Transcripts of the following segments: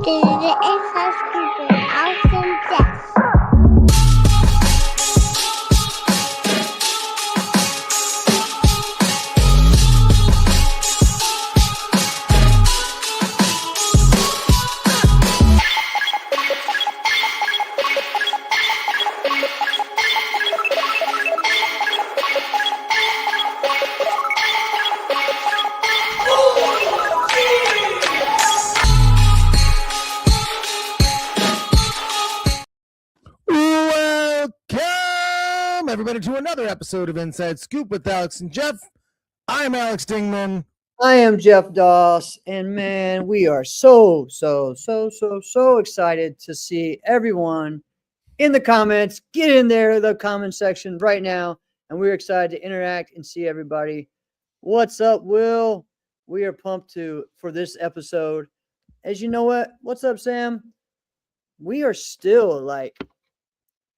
Deze is hartstikke awesome Jeff. Welcome, everybody, to another episode of Inside Scoop with Alex and Jeff. I'm Alex Dingman. I am Jeff Doss, and man, we are so excited to see everyone in the comments. Get in there, the comment section right now, and we're excited to interact and see everybody. What's up, Will? We are pumped for this episode. As you know what's up, Sam? We are still like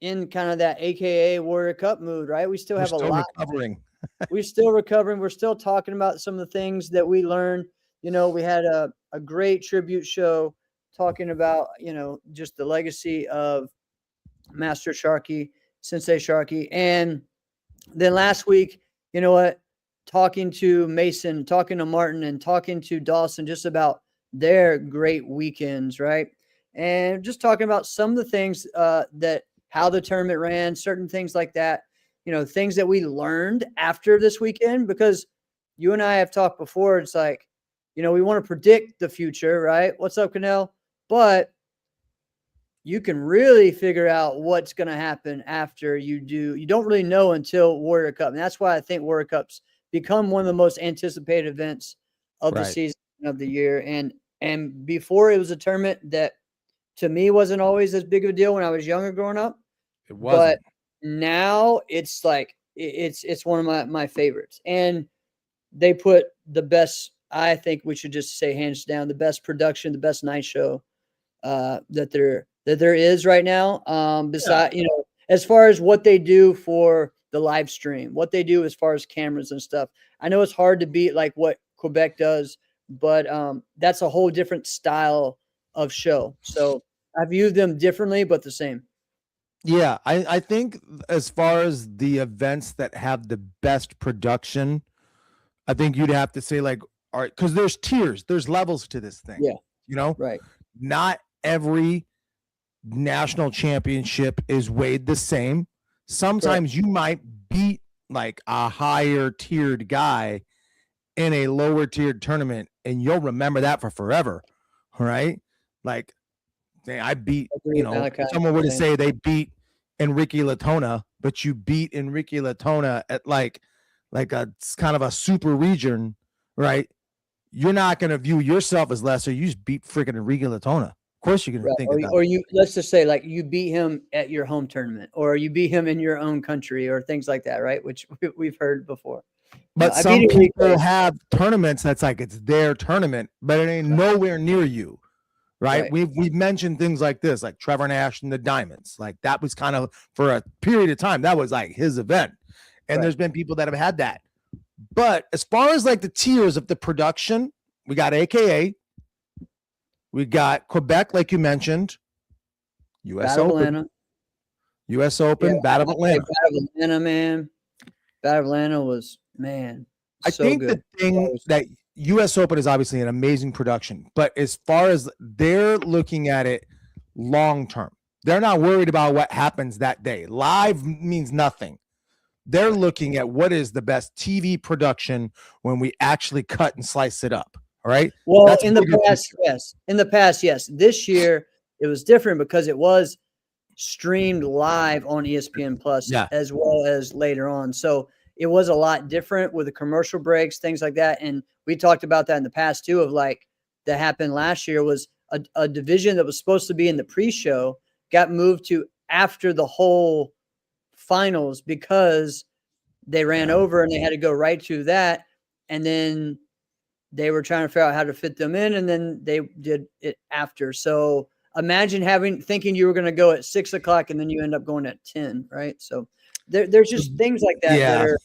in kind of that AKA Warrior Cup mood, right? We still have a lot. Recovering. We're still recovering. We're still talking about some of the things that we learned. You know, we had a great tribute show talking about, just the legacy of Master Sharky, Sensei Sharky. And then last week, talking to Mason, talking to Martin, and talking to Dawson just about their great weekends, right? And just talking about some of the things how the tournament ran, certain things like that. Things that we learned after this weekend, because you and I have talked before. It's like, we want to predict the future, right? What's up, Canel? But you can really figure out what's going to happen after you do. You don't really know until Warrior Cup. And that's why I think Warrior Cups become one of the most anticipated events of the season of the year. And before, it was a tournament that to me wasn't always as big of a deal when I was younger growing up. It wasn't. But now it's like it's one of my favorites, and they put the best. I think we should just say hands down the best production, the best night show that there is right now. As far as what they do for the live stream, what they do as far as cameras and stuff. I know it's hard to beat like what Quebec does, but that's a whole different style of show. So I view them differently, but the same. Yeah, I think as far as the events that have the best production, I think you'd have to say like, all right, because there's tiers, there's levels to this thing. Yeah. Right. Not every national championship is weighed the same. Sometimes you might beat like a higher tiered guy in a lower tiered tournament, and you'll remember that for forever. Right? Like, I beat, someone were to say they beat Enrique Latona, but you beat Enrique Latona at like a kind of a super region, right? You're not going to view yourself as lesser. You just beat freaking Enrique Latona. Of course you're going to think about it. Or you, let's just say like you beat him at your home tournament, or you beat him in your own country, or things like that, right? Which we've heard before. But some people have tournaments that's like it's their tournament, but it ain't nowhere near you. Right. We've mentioned things like this, like Trevor Nash and the Diamonds. Like that was kind of for a period of time, that was like his event. And there's been people that have had that. But as far as like the tiers of the production, we got AKA, we got Quebec, like you mentioned, US Battle Open, Atlanta. US Open, Battle of Atlanta. Battle of Atlanta, man. Battle of Atlanta was, man. I think good. The thing that US Open is obviously an amazing production, but as far as they're looking at it long term, they're not worried about what happens that day. Live means nothing. They're looking at what is the best TV production when we actually cut and slice it up. All right. Well, that's in the past, yes. In the past, yes. This year it was different because it was streamed live on ESPN Plus as well as later on. So it was a lot different with the commercial breaks, things like that. And we talked about that in the past too, of like that happened last year was a division that was supposed to be in the pre-show got moved to after the whole finals because they ran over and they had to go right to that. And then they were trying to figure out how to fit them in, and then they did it after. So imagine thinking you were going to go at 6 o'clock and then you end up going at 10, right? So there's just things like that that are,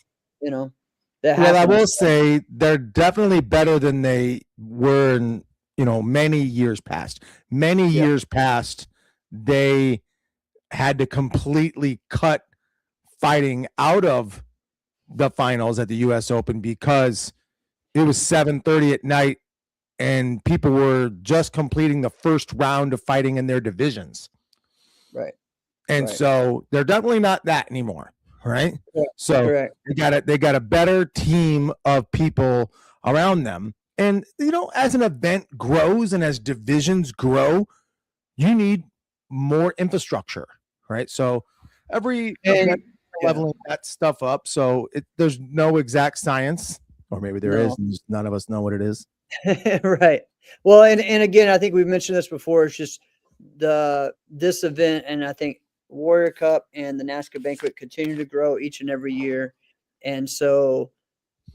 that happen. Well, I will say they're definitely better than they were in many years past. Many years past, they had to completely cut fighting out of the finals at the US Open because it was 7:30 at night and people were just completing the first round of fighting in their divisions. Right. And so they're definitely not that anymore, right? Yeah, so correct. they got a better team of people around them. And as an event grows and as divisions grow, you need more infrastructure, right? So every event leveling that stuff up. So there's no exact science, or maybe there is, and just none of us know what it is. Right. Well, and again, I think we've mentioned this before. It's just this event, and I think Warrior Cup and the NASCAR Banquet continue to grow each and every year, and so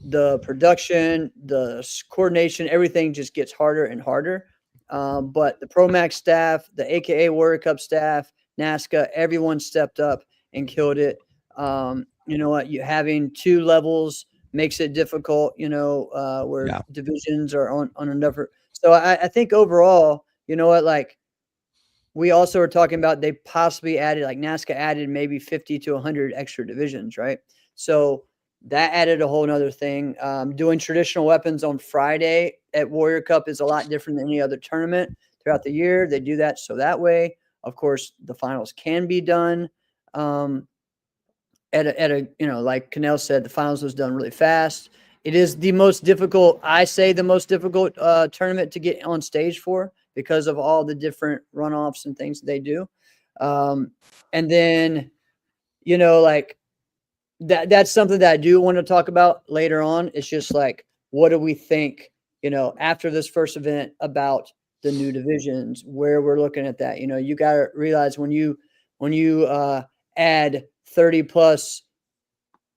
the production, the coordination, everything just gets harder and harder. But the Pro Max staff, the AKA Warrior Cup staff, NASCAR, everyone stepped up and killed it. You know what? You having two levels makes it difficult, where divisions are on another. So I think overall, you know what, like we also are talking about they possibly added, like NASCAR added maybe 50 to 100 extra divisions, right? So that added a whole nother thing. Doing traditional weapons on Friday at Warrior Cup is a lot different than any other tournament throughout the year. They do that so that way, of course, the finals can be done. At a like Cannell said, the finals was done really fast. It is the most difficult, I say the most difficult tournament to get on stage for because of all the different runoffs and things they do. And then, like that's something that I do want to talk about later on. It's just like, what do we think, after this first event about the new divisions, where we're looking at that? You got to realize when you add 30 plus,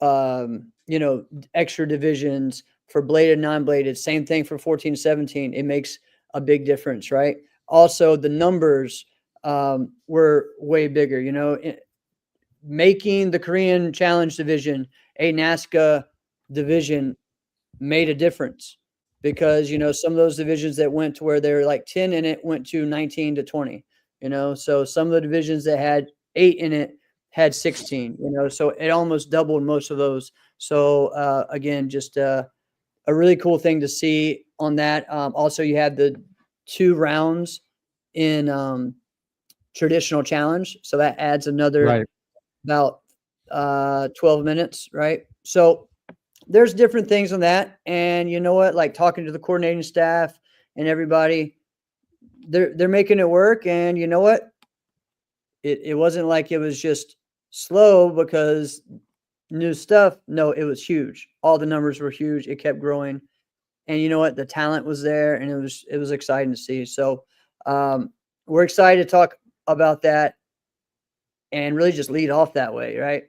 extra divisions for bladed, non-bladed, same thing for 14, 17, it makes a big difference, right? Also, the numbers were way bigger, making the Korean Challenge division a NASCAR division made a difference because, some of those divisions that went to where they were like 10 in it went to 19 to 20, so some of the divisions that had 8 in it had 16, so it almost doubled most of those. So again, just a really cool thing to see on that. Also, you had the 2 rounds in traditional challenge, so that adds another about 12 minutes, right? So there's different things on that. And you know what, like talking to the coordinating staff and everybody, they're making it work. And you know what, it wasn't like it was just slow because new stuff. No, it was huge. All the numbers were huge. It kept growing. And you know what, the talent was there, and it was exciting to see. So we're excited to talk about that and really just lead off that way, right?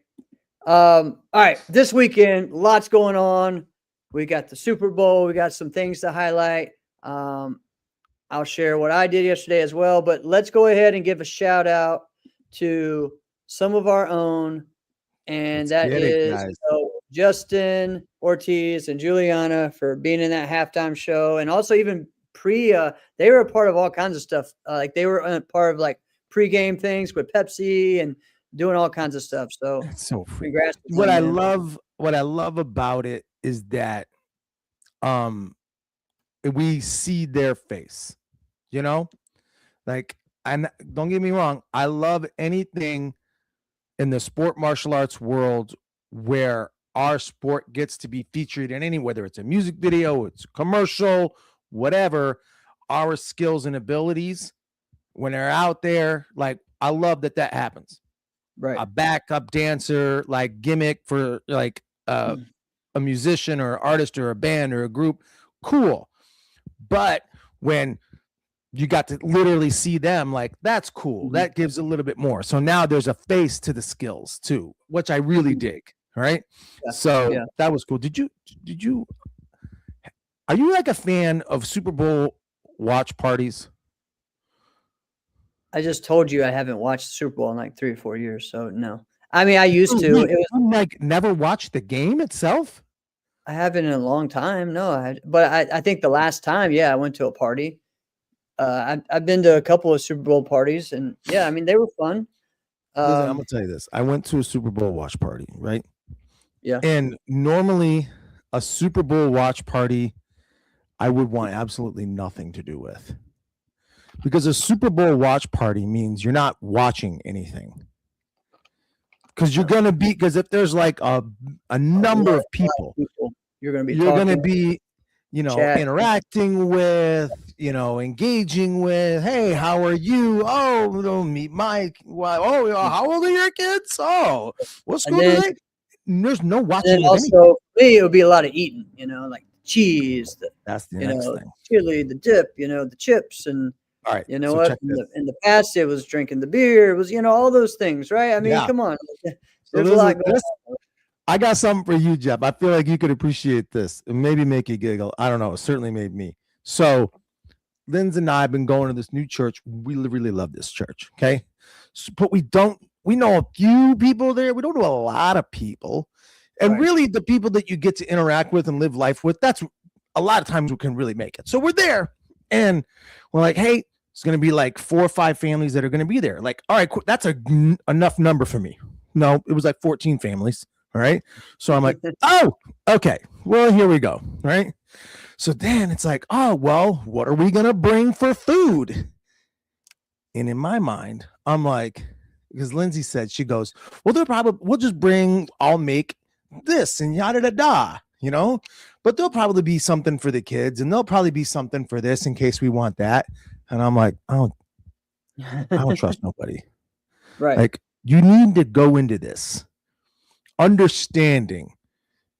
All right, this weekend, lots going on. We got the Super Bowl. We got some things to highlight. I'll share what I did yesterday as well, but let's go ahead and give a shout out to some of our own, and that is Justin Ortiz and Juliana for being in that halftime show, and also even they were a part of all kinds of stuff. Like they were a part of like pregame things with Pepsi and doing all kinds of stuff. So it's so free. Congrats. What I love about it is that we see their face, like, and don't get me wrong, I love anything in the sport martial arts world where our sport gets to be featured in any, whether it's a music video, it's a commercial, whatever, our skills and abilities when they're out there, like I love that happens. Right. A backup dancer, like gimmick for like a musician or artist or a band or a group, cool. But when you got to literally see them, like that's cool. That gives a little bit more. So now there's a face to the skills too, which I really dig. Right. Yeah. So that was cool. Did you are you like a fan of Super Bowl watch parties? I just told you I haven't watched the Super Bowl in like 3 or 4 years. So no, I mean, I used to. It was like never watched the game itself. I haven't in a long time. No, but I think the last time, I went to a party. I've been to a couple of Super Bowl parties, and yeah, I mean they were fun. Listen, I'm gonna Um, tell you this. I went to a Super Bowl watch party, right? yeah, And normally a Super Bowl watch party I would want absolutely nothing to do with. Because a Super Bowl watch party means you're not watching anything. Because you're no, gonna be because if there's like a number of lot of people people you're going to be you're gonna talking, be, chat. interacting with, engaging with. Hey, how are you? Oh, meet Mike. Why? Oh, how old are your kids? Oh, what And school do then, they? There's no and then watching of anything. also for me, it would be a lot of eating, like cheese, That's the you next know, thing. chili, the dip, the chips, and All right, you know so what? check this. In the past, it was drinking the beer. It was, all those things, right? I mean, Yeah. come on. So There's a lot going this. on. I got something for you, Jeff. I feel like you could appreciate this and maybe make you giggle. I don't know. It certainly made me. So, Linz and I have been going to this new church. We really love this church. Okay. But we know a few people there. We don't know a lot of people. And Right. really, the people that you get to interact with and live life with, that's a lot of times we can really make it. So, we're there and we're like, hey, it's going to be like 4 or 5 families that are going to be there. Like, all right, cool. That's enough number for me. No, it was like 14 families. All right. So I'm like, oh, okay. Well, here we go. Right. So then it's like, oh, well, what are we going to bring for food? And in my mind, I'm like, because Lindsay said, she goes, well, we'll just I'll make this and yada da da, but there'll probably be something for the kids and there'll probably be something for this in case we want that. And I'm like, I don't trust nobody. Right. Like, you need to go into this understanding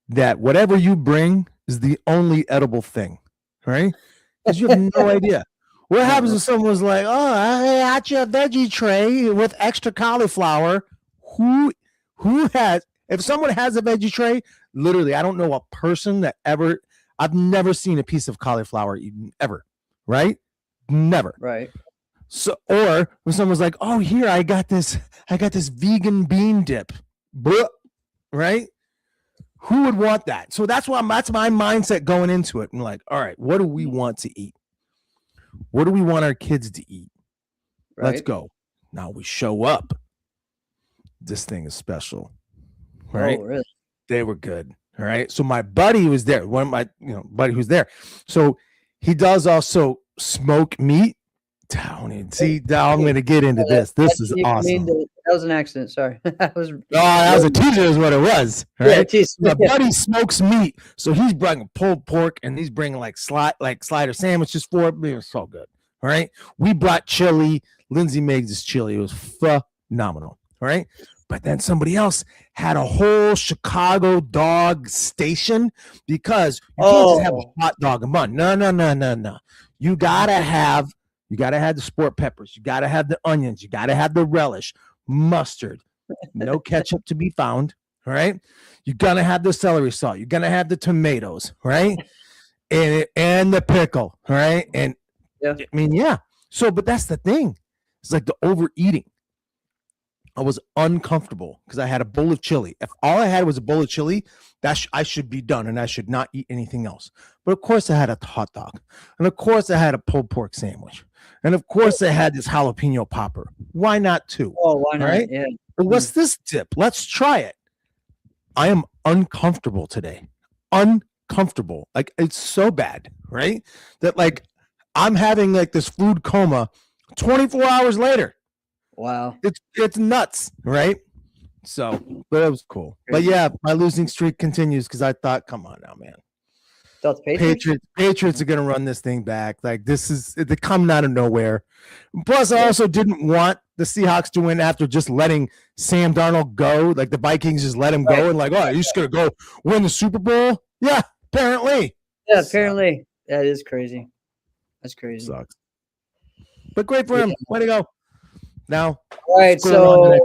that whatever you bring is the only edible thing, right? Because you have no idea. What happens if someone's like, oh, I got you a veggie tray with extra cauliflower? If someone has a veggie tray, literally, I don't know a person that I've never seen a piece of cauliflower eaten ever, right? Never. Right. So, or when someone's like, oh, here, I got this vegan bean dip, right? Who would want that? So that's my mindset going into it. I'm like, all right, what do we want to eat? What do we want our kids to eat? Right. Let's go. Now we show up. This thing is special. Right? Oh, really? They were good. All right. So my buddy was there. One of my buddy who's there. So he does also smoke meat. Now I'm going to get into this. This is awesome. That was an accident. Sorry. That was a teaser is what it was. Right? Yeah, my buddy smokes meat. So he's bringing pulled pork and he's bringing like slider sandwiches for it. It was so good. All right. We brought chili. Lindsay made this chili. It was phenomenal. All right. But then somebody else had a whole Chicago dog station because you can't just have a hot dog and bun. No. You gotta have the sport peppers. You got to have the onions. You got to have the relish, mustard, no ketchup to be found. All right. You're going to have the celery salt. You're going to have the tomatoes. Right. And the pickle. All right. And yeah. I mean, yeah. So, but that's the thing. It's like the overeating. I was uncomfortable because I had a bowl of chili. If all I had was a bowl of chili, I should be done and I should not eat anything else. But of course, I had a hot dog. And of course, I had a pulled pork sandwich. And of course, I had this jalapeno popper. Why not 2? Oh, why not? Right? Yeah. But what's this dip? Let's try it. I am uncomfortable today. Uncomfortable. Like, it's so bad, right? That, like, I'm having, like, this food coma 24 hours later. Wow. It's nuts, right? So, but it was cool. But yeah, my losing streak continues because I thought, come on now, man. Thought the Patriots are going to run this thing back. Like, this is they're coming out of nowhere. Plus, I also didn't want the Seahawks to win after just letting Sam Darnold go. Like, the Vikings just let him go and like, oh, you're just going to go win the Super Bowl? Yeah, apparently. Yeah, apparently. That is crazy. That's crazy. Sucks. But great for him. Way to go. Now, all right, so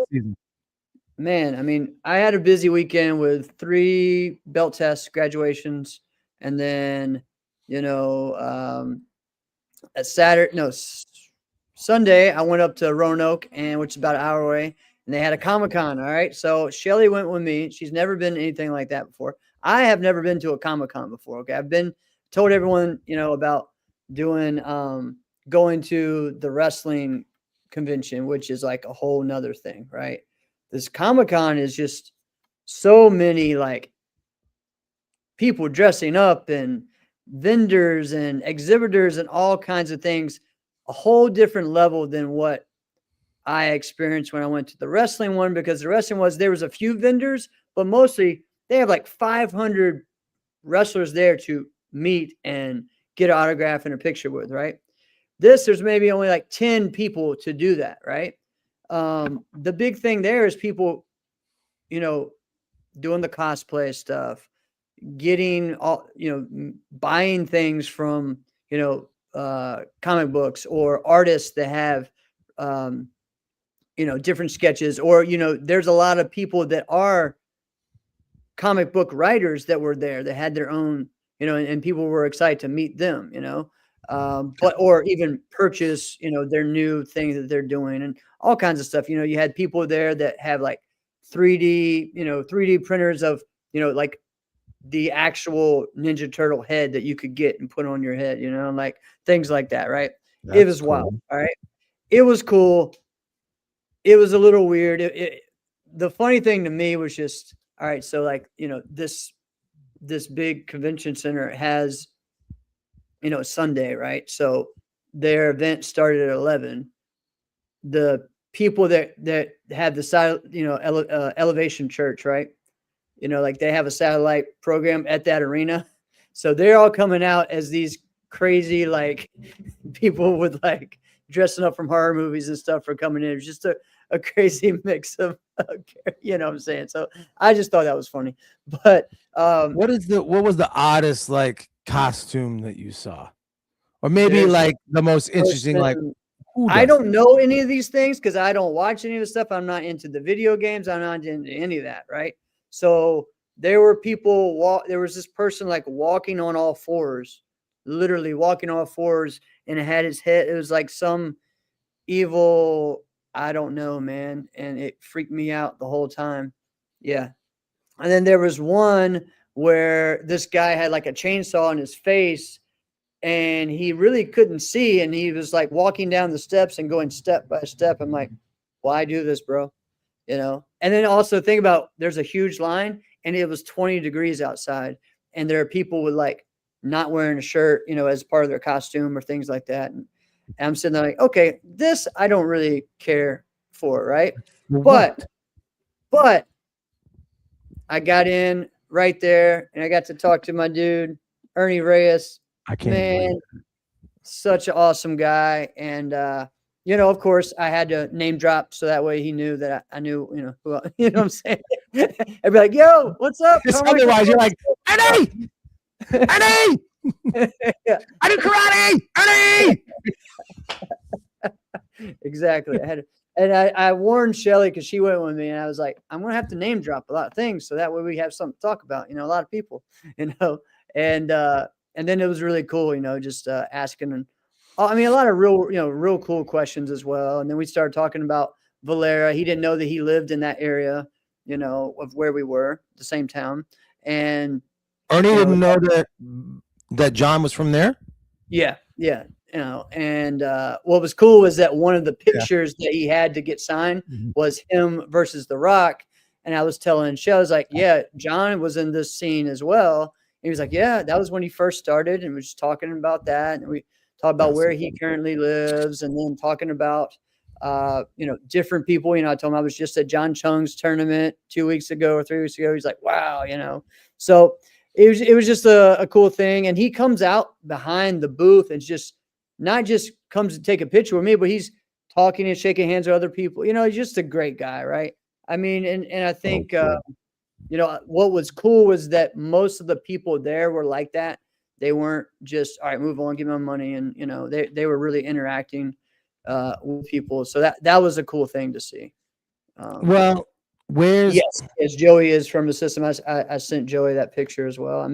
man, I mean, I had a busy weekend with 3 belt tests, graduations, and then at Sunday I went up to Roanoke, which is about an hour away, and they had a Comic-Con. All right, so Shelly went with me. She's never been to anything like that before. I have never been to a Comic-Con before. Okay, I've told everyone about doing going to the wrestling convention, which is like a whole nother thing, right? This Comic-Con is just so many like people dressing up and vendors and exhibitors and all kinds of things, a whole different level than what I experienced when I went to the wrestling one, because the wrestling there was a few vendors, but mostly they have like 500 wrestlers there to meet and get an autograph and a picture with, right? There's maybe only like 10 people to do that, right? The big thing there is people, doing the cosplay stuff, getting all, buying things from, comic books or artists that have, different sketches, or, there's a lot of people that are comic book writers that were there that had their own, and people were excited to meet them, but, or even purchase, their new things that they're doing and all kinds of stuff. You had people there that have like 3D printers of, like the actual Ninja Turtle head that you could get and put on your head, like things like that. Right. It was wild. All right. It was cool. It was a little weird. The funny thing to me was just, all right, so like, this big convention center has, Sunday, right? So their event started at 11. The people that have the side, Elevation Church, right? Like they have a satellite program at that arena. So they're all coming out as these crazy, like people with like dressing up from horror movies and stuff for coming in. It was just a crazy mix of, what I'm saying? So I just thought that was funny. But what was the oddest like costume that you saw, or maybe like the most interesting? Like, I don't know any of these things because I don't watch any of the stuff. I'm not into the video games. I'm not into any of that, right? So there were people. There was this person like walking on all fours, literally walking on all fours, and it had his head. It was like some evil, I don't know, man. And it freaked me out the whole time. Yeah. And then there was one where this guy had like a chainsaw in his face and he really couldn't see. And he was like walking down the steps and going step by step. I'm like, why do this, bro? And then also think about, there's a huge line and it was 20 degrees outside. And there are people with like not wearing a shirt, as part of their costume or things like that. And I'm sitting there like, okay, this I don't really care for, right? But I got in right there and I got to talk to my dude, Ernie Reyes. I can't believe it. Such an awesome guy. And of course I had to name drop so that way he knew that I knew, who, what I'm saying? I'd be like, yo, what's up? Otherwise you're like, Ernie! Ernie! Yeah. I do karate! Ernie! Exactly. I warned Shelly because she went with me, and I was like, I'm gonna have to name drop a lot of things so that way we have something to talk about. A lot of people, and then it was really cool, just asking, and I mean a lot of real cool questions as well. And then we started talking about Valera. He didn't know that he lived in that area, of where we were, the same town. And Ernie didn't know that John was from there. Yeah. And what was cool was that one of the pictures that he had to get signed was him versus The Rock. And I was telling Shell, I was like, yeah, John was in this scene as well. And he was like, yeah, that was when he first started, and we was talking about that. And we talked about where he currently lives, and then talking about different people. I told him I was just at John Chung's tournament 2 weeks ago or 3 weeks ago. He's like, wow, So it was just a cool thing. And he comes out behind the booth and just not just comes to take a picture with me, but he's talking and shaking hands with other people. He's just a great guy, right? I mean, and I think, what was cool was that most of the people there were like that. They weren't just, all right, move on, give me my money. And, they were really interacting with people. So that was a cool thing to see. Well, where's yes, Joey is from the system. I sent Joey that picture as well.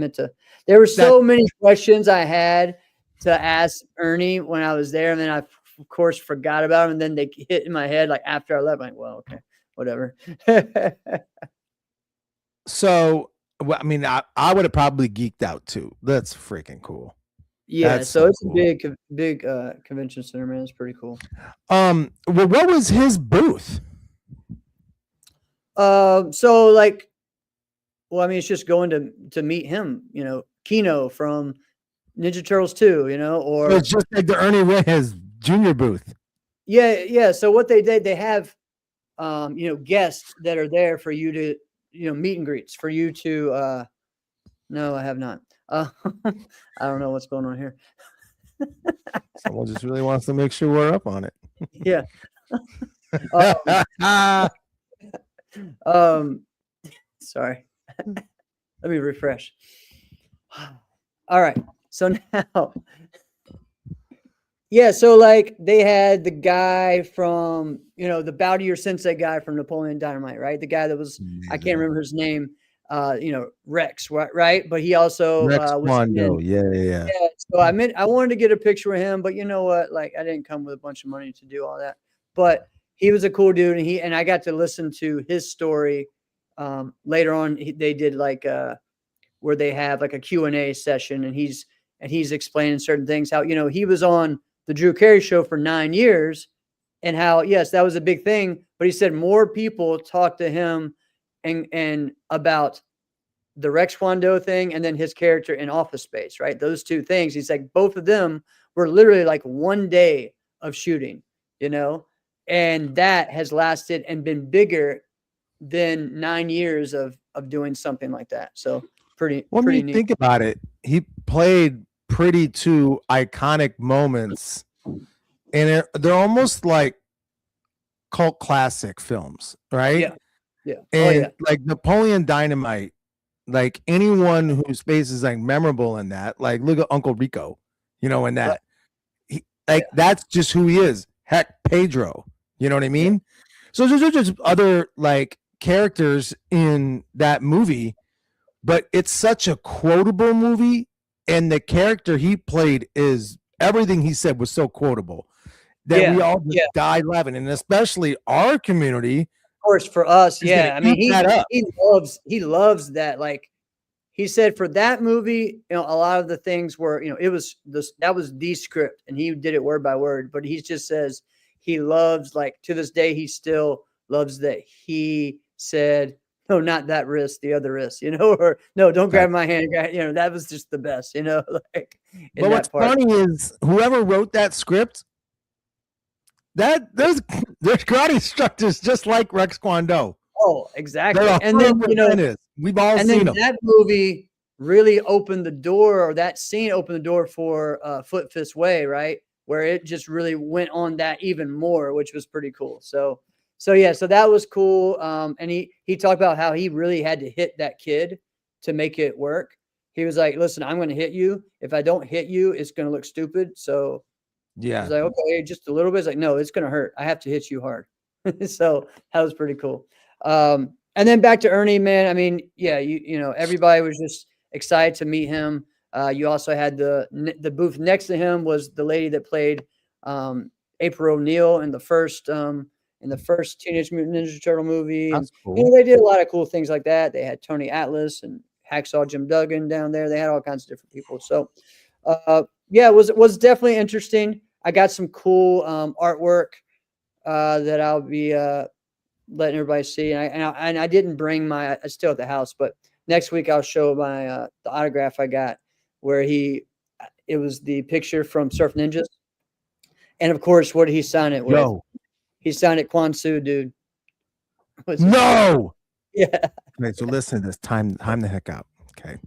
There were so many questions I had to ask Ernie when I was there, and then I of course forgot about them, and then they hit in my head like after I left. I'm like, well, okay, whatever. So I mean, I would have probably geeked out too. That's freaking cool. Yeah, That's so so it's a cool. big convention center, man. It's pretty cool. Well, what was his booth? So like, well, I mean, it's just going to meet him, Kino from Ninja Turtles 2, So it's or just like the Ernie Reyes Jr. booth. yeah. So what they did, they have guests that are there for you to, meet and greets for you to no, I have not. I don't know what's going on here. Someone just really wants to make sure we're up on it. Yeah. Um, sorry. Let me refresh. All right. So now, yeah. So like they had the guy from, the Bow to Your Sensei guy from Napoleon Dynamite, right? The guy that was, I can't remember his name, Rex, right? But he also Rex was Kwando. in, Yeah. yeah. So I wanted to get a picture with him, but you know what? Like I didn't come with a bunch of money to do all that. But he was a cool dude, and I got to listen to his story. Later on, they did like where they have like a Q&A session, and he's explaining certain things, how he was on the Drew Carey show for 9 years, and how, yes, that was a big thing, but he said more people talked to him and about the Rex Kwando thing and then his character in Office Space, right? Those two things. He's like, both of them were literally like 1 day of shooting, and that has lasted and been bigger than 9 years of doing something like that. So When pretty you neat. think about it, he played pretty two iconic moments, and they're almost like cult classic films, right? Yeah. Yeah. Oh And yeah. like Napoleon Dynamite, like anyone whose face is like memorable in that, like look at Uncle Rico, in Right. that. Yeah. That's just who he is. Heck, Pedro. You know what I Yeah. mean? So there's just other like characters in that movie, but it's such a quotable movie, and the character he played is everything he said was so quotable that we Yeah. all just Yeah. died laughing, and especially our community Of course, for us, is going to yeah. I mean, eat that up. he loves that. Like he said, for that movie, a lot of the things were, it was this that was the script, and he did it word by word. But he just says he loves, like to this day, he still loves that he said, "No, not that wrist, the other wrist," or "No, don't grab my hand." That was just the best, like in But what's that part. funny is whoever wrote that script, that there's karate instructors just like Rex Kwando. Oh, exactly. They're And then, we've all and seen then them. that movie really opened the door, or that scene opened the door for Foot Fist Way, right? Where it just really went on that even more, which was pretty cool. So yeah, so that was cool. And he talked about how he really had to hit that kid to make it work. He was like, "Listen, I'm going to hit you. If I don't hit you, it's going to look stupid." So Yeah. he's like, "Okay, just a little bit." It's like, "No, it's going to hurt. I have to hit you hard." So that was pretty cool. And then back to Ernie, man. I mean, yeah, everybody was just excited to meet him. You also had the booth next to him was the lady that played April O'Neil in the first Teenage Mutant Ninja Turtle movie, and That's cool. they did a lot of cool things like that. They had Tony Atlas and Hacksaw Jim Duggan down there. They had all kinds of different people. So, yeah, it was definitely interesting. I got some cool artwork that I'll be letting everybody see. And I didn't bring my, it's still at the house, but next week I'll show my the autograph I got, where it was the picture from Surf Ninjas, and of course, what did he sign it with? Yo, He signed it Quan Su, dude. no. Yeah. Okay, so listen to this. Time the heck out. Okay.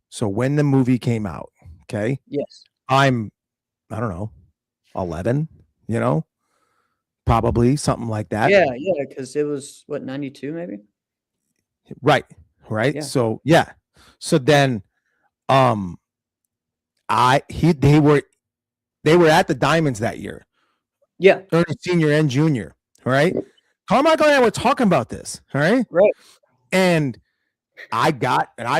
So when the movie came out, okay, Yes. I don't know, 11, probably something like that. Yeah, because it was what, 92 maybe. Right. Yeah. So yeah. So then they were at the Diamonds that year. Yeah. Ernie Senior and Junior. All right. Carmichael and I were talking about this. All right. Right. And I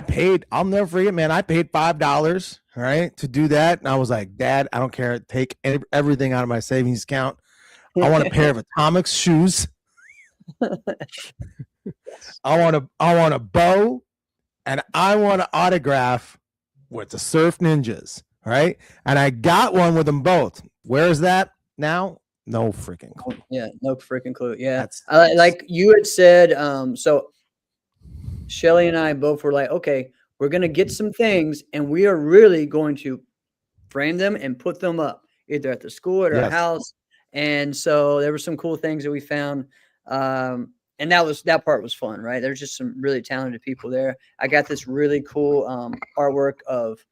paid, I'll never forget, man. I paid $5, all right, to do that. And I was like, Dad, I don't care. Take everything out of my savings account. I want a pair of Atomics shoes. I want a bow, and I want an autograph with the Surf Ninjas. right? And I got one with them both. Where is that now? No freaking clue. Yeah, no freaking clue. Yeah, That's like you had said. So Shelly and I both were like, okay, we're gonna get some things, and we are really going to frame them and put them up either at the school or at our yes. house. And so there were some cool things that we found. And that part was fun, right? There's just some really talented people there. I got this really cool artwork of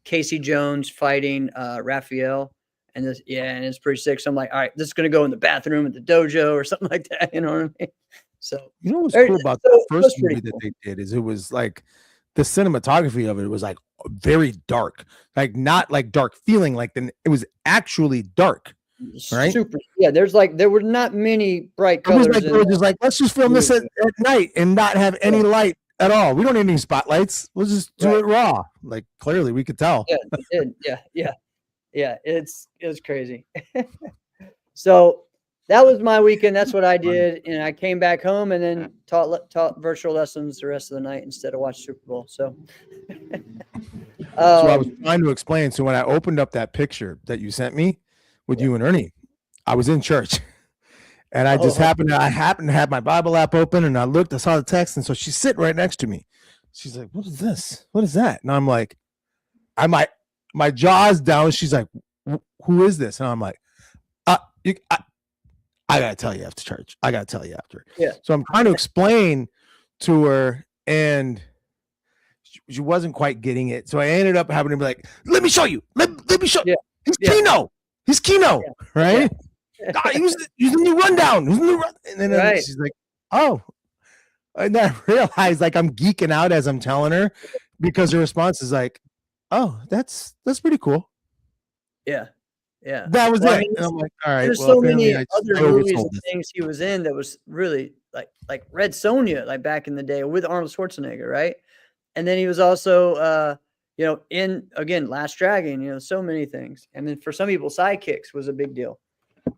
Casey Jones fighting Raphael. And and it's pretty sick. So I'm like, all right, this is gonna go in the bathroom at the dojo or something like that. You know what I mean? So You know what's there- cool about so the it first was pretty movie that cool. they did is it was like the cinematography of it was like very dark, like not like dark feeling, like it was actually dark, right? Super. Yeah, there were not many bright It was colors like in they were just like, let's just film this at night and not have any light at all. We don't need any spotlights. We'll just do it raw. Like clearly we could tell. Yeah, it did. Yeah. It was crazy. So that was my weekend. That's what I did, and I came back home and then taught virtual lessons the rest of the night instead of watch Super Bowl. So, So I was trying to explain. So when I opened up that picture that you sent me with you and Ernie, I was in church. And I just happened to have my Bible app open, and I looked, I saw the text, and so she's sitting right next to me. She's like, "What is this? What is that?" And I'm like, my jaw's down. She's like, "Who is this?" And I'm like, I gotta tell you after church. I gotta tell you after. Yeah. So I'm trying to explain to her, and she wasn't quite getting it. So I ended up having to be like, "Let me show you. Let me show you. He's Keno. He's Keno, right?" He was the new rundown. And then she's like, "Oh," and then I realized like I'm geeking out as I'm telling her because her response is like, "Oh, that's pretty cool." Yeah. That was it. I mean, and I'm like, all right. There's Well, so many I other movies oversold and this. things he was in that was really like Red Sonja, like back in the day with Arnold Schwarzenegger, right? And then he was also in again Last Dragon, so many things. And then for some people, Sidekicks was a big deal.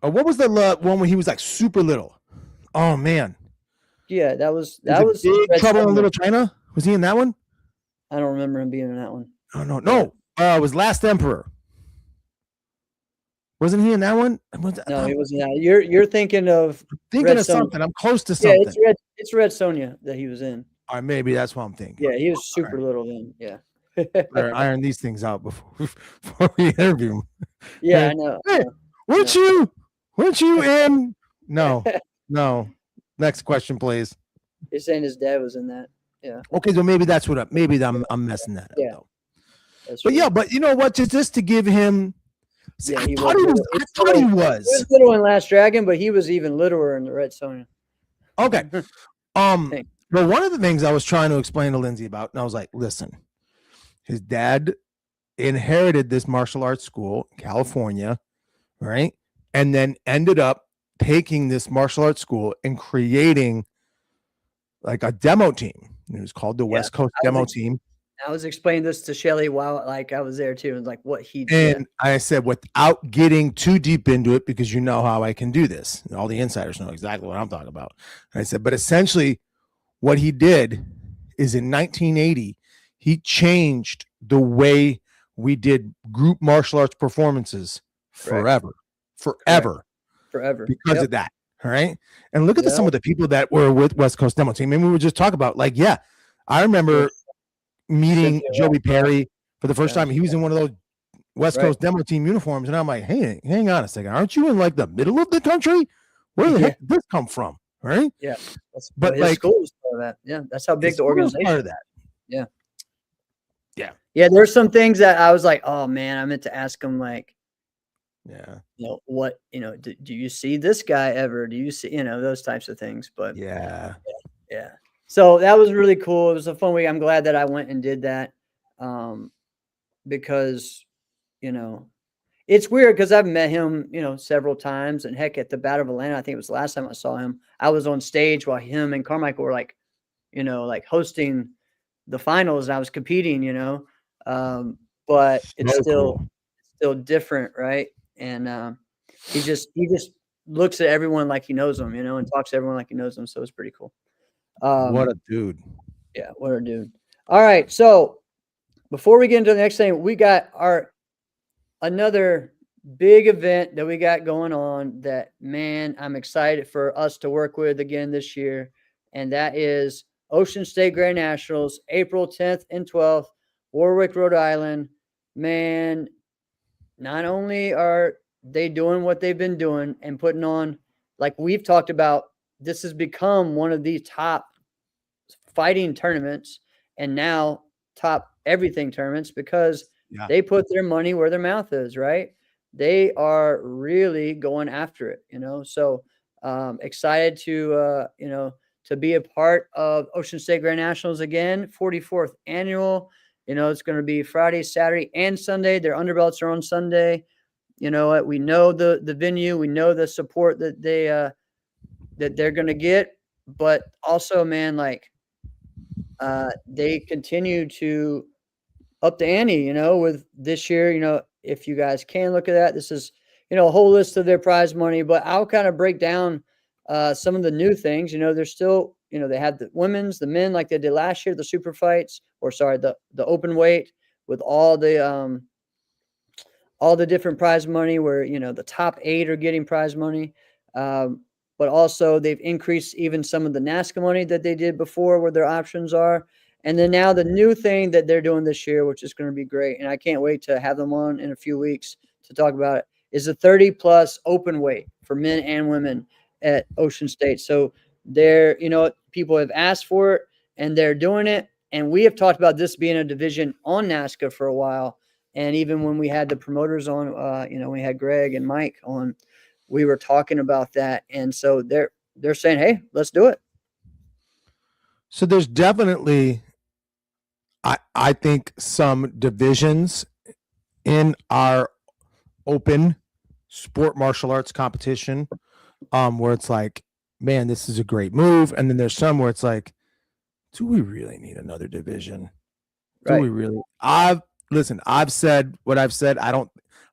What was the one when he was like super little? Oh man. Yeah, that was Big Red Trouble in Sonja. Little China. Was he in that one? I don't remember him being in that one. Oh no. It was Last Emperor. Wasn't he in that one? No, he wasn't. That. You're thinking of thinking Red of Sonja. something. I'm close to something. Yeah, it's Red Sonja that he was in. All right, maybe that's what I'm thinking. Yeah, he was super little then. Yeah. Better iron these things out before we interview him. Yeah, I know. Hey, weren't you in? No. Next question, please. He's saying his dad was in that. Yeah. Okay, so maybe that's what maybe I'm messing that up though. But right. but you know what? Just to give him. See, I thought he was. He was little in Last Dragon, but he was even littler in the Red Sonja. Okay. Well, one of the things I was trying to explain to Lindsay about, and I was like, listen, his dad inherited this martial arts school in California, right? And then ended up taking this martial arts school and creating like a demo team. It was called the West Coast Demo Team. I was explaining this to Shelly while I was there too, and like what he did. And I said, without getting too deep into it, because you know how I can do this. All the insiders know exactly what I'm talking about. And I said, but essentially what he did is in 1980, he changed the way we did group martial arts performances forever. Because of that. All right. And look at some of the people that were with West Coast Demo Team. And we would just talk about like, I remember meeting Joey Perry for the first time. He was in one of those West Coast Demo Team uniforms. And I'm like, hey, hang on a second. Aren't you in like the middle of the country? Where the heck did this come from? Right. Yeah. But like, school was part of that. Yeah. That's how big the organization was part of that. Yeah. Yeah. There's some things that I was like, oh man, I meant to ask him like, what, do you see this guy ever? Do you see, those types of things? But yeah. So that was really cool. It was a fun week. I'm glad that I went and did that. Because, it's weird because I've met him, several times, and heck, at the Battle of Atlanta, I think it was the last time I saw him. I was on stage while him and Carmichael were like, like hosting the finals, and I was competing, but it's still different, right? And he just looks at everyone like he knows them, and talks to everyone like he knows them. So it's pretty cool. What a dude. Yeah, what a dude. All right, so before we get into the next thing, we got our another big event that we got going on that, man, I'm excited for us to work with again this year. And that is Ocean State Grand Nationals, April 10th and 12th, Warwick, Rhode Island. Man, not only are they doing what they've been doing and putting on, like we've talked about, this has become one of the top fighting tournaments and now top everything tournaments because Yeah. they put their money where their mouth is, right? They are really going after it, So excited to be a part of Ocean State Grand Nationals again, 44th annual. It's going to be Friday, Saturday, and Sunday. Their underbelts are on Sunday. We know the venue, we know the support that they're going to get, but also, man, like they continue to up the ante, with this year, if you guys can look at that, this is, a whole list of their prize money, but I'll kind of break down some of the new things. They're still, they have the women's, the men, like they did last year, the super fights, or sorry, the open weight with all the different prize money where, the top 8 are getting prize money. But also they've increased even some of the NASCAR money that they did before where their options are. And then now the new thing that they're doing this year, which is going to be great, and I can't wait to have them on in a few weeks to talk about it, is the 30-plus open weight for men and women at Ocean State. So they're, people have asked for it, and they're doing it. And we have talked about this being a division on NASCAR for a while. And even when we had the promoters on, we had Greg and Mike on, we were talking about that. And so they're saying, hey, let's do it. So there's definitely, I think, some divisions in our open sport martial arts competition where it's like, man, this is a great move. And then there's some where it's like, do we really need another division? Do we really? I've said what I've said.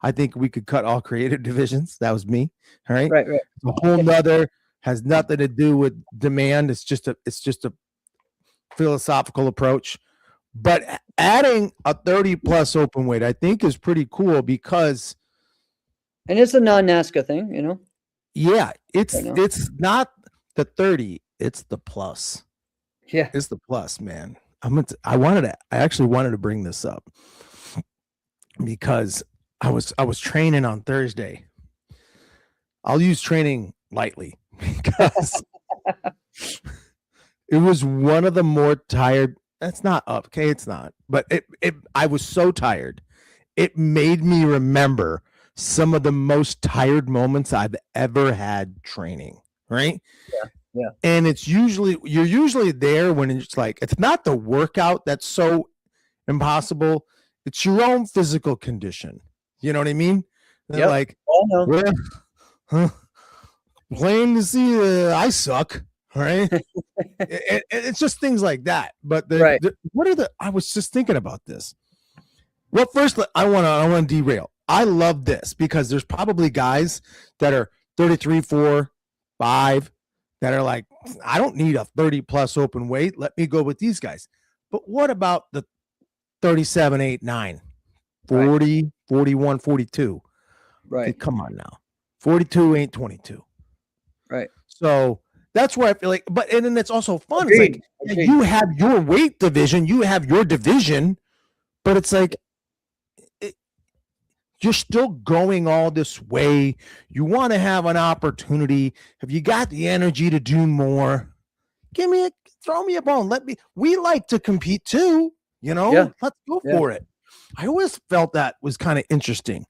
I think we could cut all creative divisions. That was me. All right. Right. It's a whole nother, has nothing to do with demand. It's just a philosophical approach. But adding a 30-plus open weight, I think, is pretty cool because, and it's a non-NASCAR thing, Yeah, it's not the 30, it's the plus. Yeah, it's the plus, man. I actually wanted to bring this up because I was training on Thursday. I'll use training lightly because it was one of the more tired. That's not up. Okay, it's not. But I was so tired. It made me remember some of the most tired moments I've ever had training. Right? Yeah. And you're usually there when it's like, it's not the workout that's so impossible. It's your own physical condition. You know what I mean? They're like, plain to see I suck. Right? It's just things like that. But I was just thinking about this. Well, first, I want to derail. I love this because there's probably guys that are 33, 4, 5 that are like, I don't need a 30-plus open weight. Let me go with these guys. But what about the 37, 8, 9, 40, 41, 42? Right. Okay, come on now. 42 ain't 22. Right. So that's where I feel like, and then it's also fun. Agreed. It's like, you have your weight division, you have your division, but it's like, you're still going all this way. You want to have an opportunity. Have you got the energy to do more? Throw me a bone. We like to compete too, let's go for it. I always felt that was kind of interesting.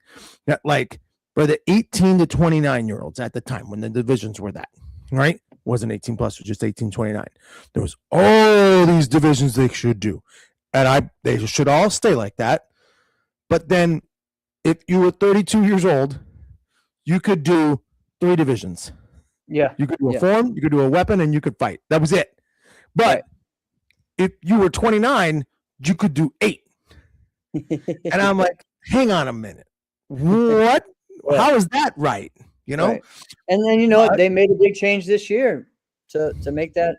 That like for the 18 to 29 year olds at the time when the divisions were that, right? It wasn't 18 plus, it was just 18, 29. There was all these divisions they should do. And they should all stay like that. But then if you were 32 years old, you could do 3 divisions. Yeah. You could do a form, you could do a weapon, and you could fight. That was it. But if you were 29, you could do 8. And I'm like, hang on a minute. What? How is that right? Right. And then, they made a big change this year to make that,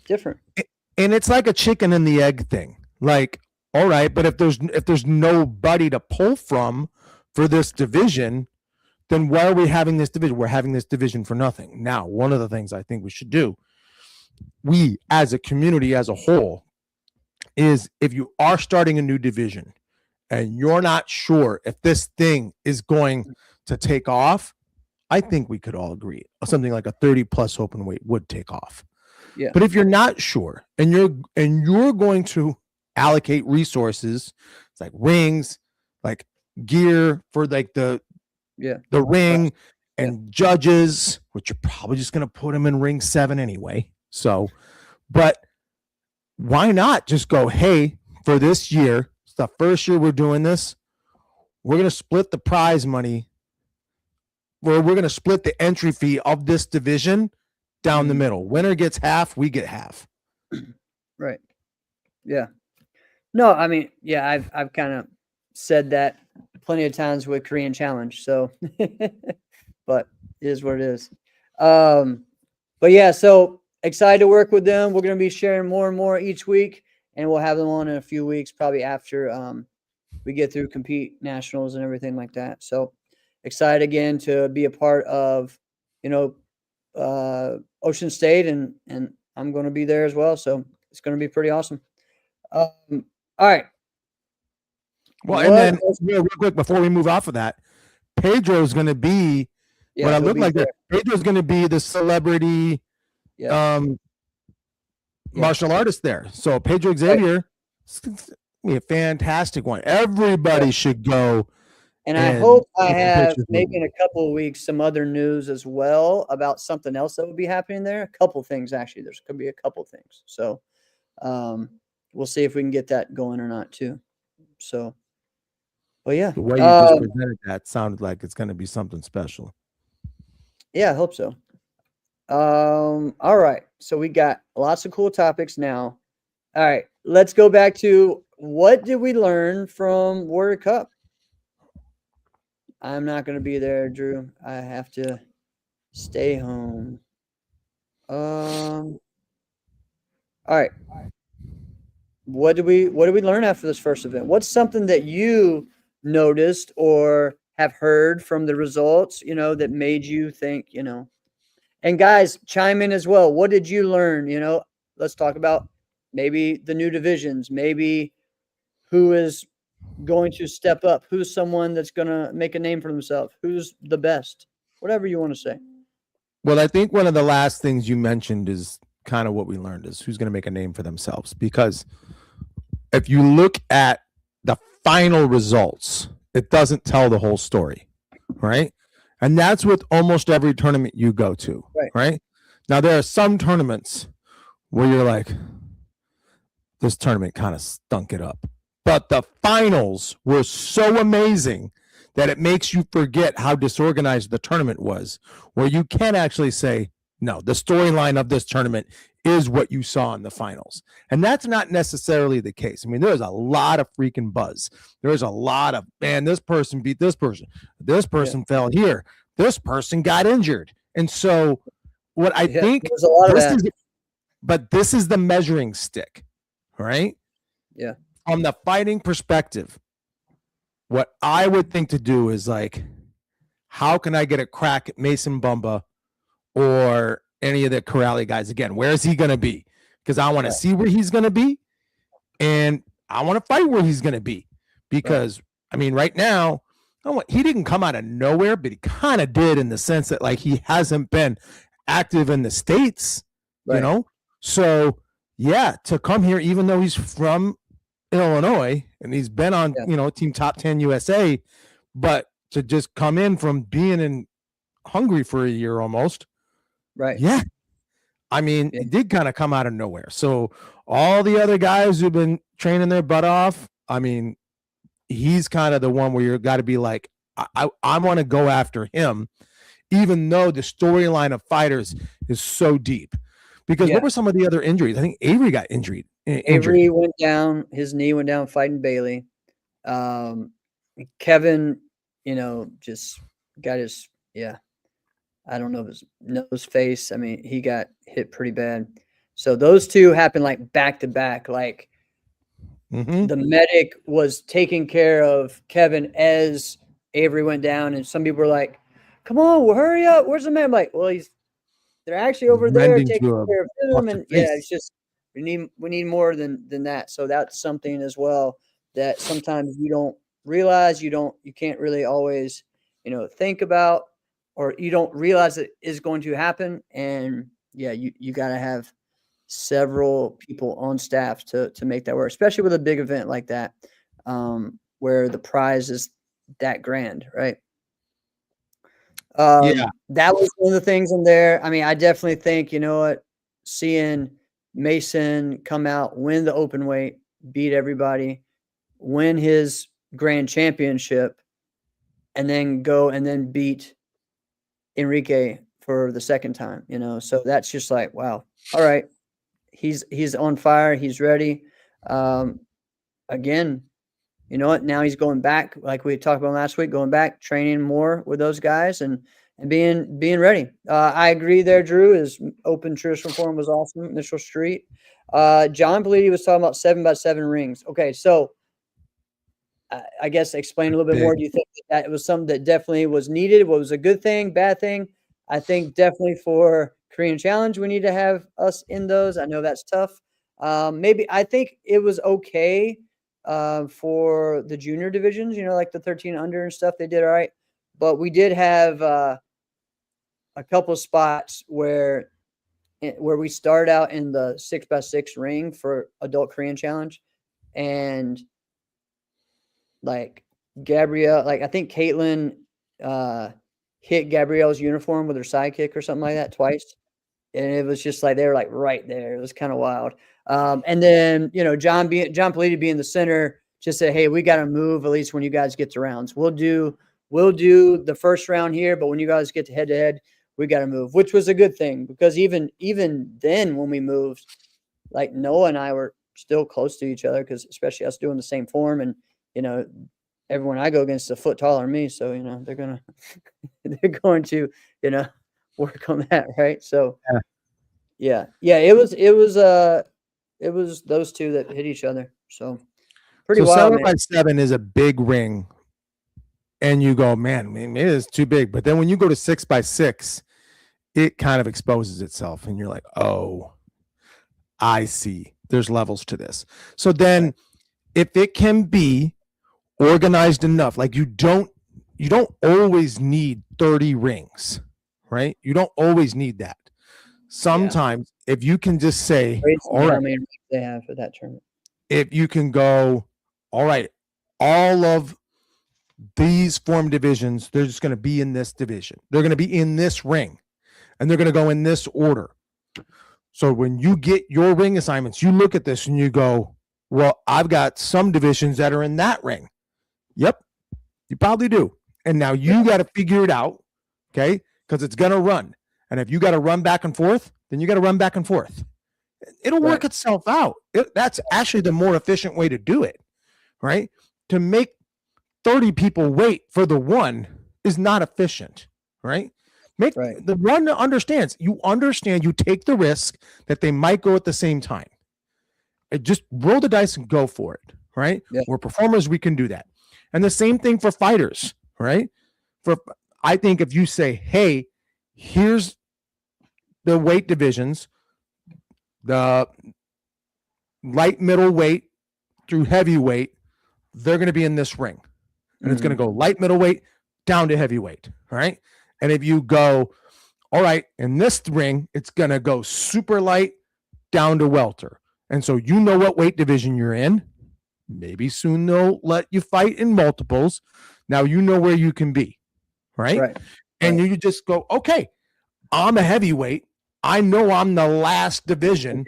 different. And it's like a chicken and the egg thing. Like, all right, but if there's nobody to pull from, for this division, then why are we having this division? We're having this division for nothing. Now, one of the things I think we should do, we as a community as a whole, is if you are starting a new division and you're not sure if this thing is going to take off, I think we could all agree something like a 30 plus open weight would take off. Yeah. But if you're not sure and you're going to allocate resources, it's like rings, like gear for like the ring and judges, which you're probably just going to put them in ring 7 anyway. So, but why not just go, hey, for this year, it's the first year we're doing this, we're going to split the prize money, where we're going to split the entry fee of this division down the middle. Winner gets half, we get half. Right. Yeah. No, I mean, yeah, I've kind of said that plenty of times with Korean Challenge. So, but it is what it is. But yeah, so excited to work with them. We're going to be sharing more and more each week, and we'll have them on in a few weeks, probably after we get through compete nationals and everything like that. So excited again to be a part of, Ocean State, and I'm going to be there as well. So it's going to be pretty awesome. All right. Well, and then real quick before we move off of that, Pedro's going to be what I look like. There. Pedro's going to be the celebrity martial artist there. So Pedro Xavier is going to be a fantastic one. Everybody should go. And I hope I have maybe in a couple of weeks some other news as well about something else that will be happening there. A couple things, actually. There's going to be a couple things. So we'll see if we can get that going or not too. So, but yeah. The way you just presented that sounded like it's going to be something special. Yeah, I hope so. All right. So we got lots of cool topics now. All right. Let's go back to what did we learn from Warrior Cup? I'm not going to be there, Drew. I have to stay home. All right. What did we learn after this first event? What's something that you noticed or have heard from the results, that made you think, and guys, chime in as well. What did you learn? Let's talk about maybe the new divisions, maybe who is going to step up, who's someone that's going to make a name for themselves, who's the best, whatever you want to say. Well, I think one of the last things you mentioned is kind of what we learned is who's going to make a name for themselves, because if you look at the final results, it doesn't tell the whole story, right? And that's with almost every tournament you go to, right? Now, there are some tournaments where you're like, this tournament kind of stunk it up. But the finals were so amazing that it makes you forget how disorganized the tournament was, where you can actually say, no, the storyline of this tournament is what you saw in the finals. And that's not necessarily the case. I mean, there's a lot of freaking buzz. There's a lot of, man, this person beat this person. This person fell here. This person got injured. And so what I think, there's a lot of that. But this is the measuring stick, right? Yeah. From the fighting perspective, what I would think to do is like, how can I get a crack at Mason Bumba or any of the Corrali guys again? Where is he going to be? Because I want to see where he's going to be, and I want to fight where he's going to be. Because I mean, right now, he didn't come out of nowhere, but he kind of did in the sense that like he hasn't been active in the States, So yeah, to come here, even though he's from Illinois and he's been on Team Top 10 USA, but to just come in from being in Hungary for a year almost, yeah, I mean, it did kind of come out of nowhere. So all the other guys who've been training their butt off, I mean, he's kind of the one where you got to be like, I want to go after him, even though the storyline of fighters is so deep. Because what were some of the other injuries? I think Avery got injured. Avery went down. His knee went down fighting Bailey. Kevin, just got his, I don't know, his nose, face. I mean, he got hit pretty bad. So those two happened like back to back. Like the medic was taking care of Kevin as Avery went down, and some people were like, "Come on, well, hurry up! Where's the man?" I'm like, well, they're actually over there Rending taking to a care of him, busted and yeah, face. it's just we need more than that. So that's something as well that sometimes you don't realize, you can't really always think about, or you don't realize it is going to happen. And yeah, you got to have several people on staff to make that work, especially with a big event like that, where the prize is that grand, right? Yeah. That was one of the things in there. I mean, I definitely think, seeing Mason come out, win the open weight, beat everybody, win his grand championship, and then go and then beat Enrique for the second time, So that's just like, wow. All right. He's on fire. He's ready. Again, you know what? Now he's going back, like we talked about last week, going back, training more with those guys and being ready. I agree there, Drew. His open traditional form was awesome. Mitchell Street. John Peliti was talking about 7x7 rings. Okay, so I guess explain a little bit more. Do you think that it was something that definitely was needed? What was a good thing, bad thing? I think definitely for Korean Challenge, we need to have us in those. I know that's tough. Maybe I think it was okay for the junior divisions, like the 13 under and stuff. They did all right. But we did have a couple of spots where we started out in the 6x6 ring for adult Korean Challenge, and like Gabrielle, like I think Caitlin hit Gabrielle's uniform with her sidekick or something like that twice. And it was just like they were like right there. It was kind of wild. And then John Peliti being the center just said, "Hey, we got to move at least when you guys get to rounds. We'll do the first round here, but when you guys get to head to head, we got to move," which was a good thing, because even then when we moved, like Noah and I were still close to each other, because especially us doing the same form, and everyone I go against is a foot taller than me, so they're going to work on that, right? So yeah, it was those two that hit each other. So pretty wild, man. 7x7 is a big ring, and you go, man, maybe it's too big. But then when you go to 6x6, it kind of exposes itself, and you're like, oh, I see. There's levels to this. So then, if it can be organized enough, like you don't always need 30 rings, right? You don't always need that. Sometimes if you can just say, all right, they have for that tournament. If you can go, all right, all of these form divisions, they're just going to be in this division. They're going to be in this ring, and they're going to go in this order. So when you get your ring assignments, you look at this and you go, well, I've got some divisions that are in that ring. Yep, you probably do. And now you got to figure it out, okay? Because it's going to run. And if you got to run back and forth, then you got to run back and forth. It'll work itself out. That's actually the more efficient way to do it, right? To make 30 people wait for the one is not efficient, right? The one understands. You understand. You take the risk that they might go at the same time. Just roll the dice and go for it, right? Yeah. We're performers. We can do that. And the same thing for fighters, right? I think if you say, hey, here's the weight divisions, the light middleweight through heavyweight, they're going to be in this ring. And it's going to go light middleweight down to heavyweight, right? And if you go, all right, in this ring, it's going to go super light down to welter. And so you know what weight division you're in. Maybe soon they'll let you fight in multiples. Now you know where you can be, right? And you just go, okay, I'm a heavyweight. I know I'm the last division.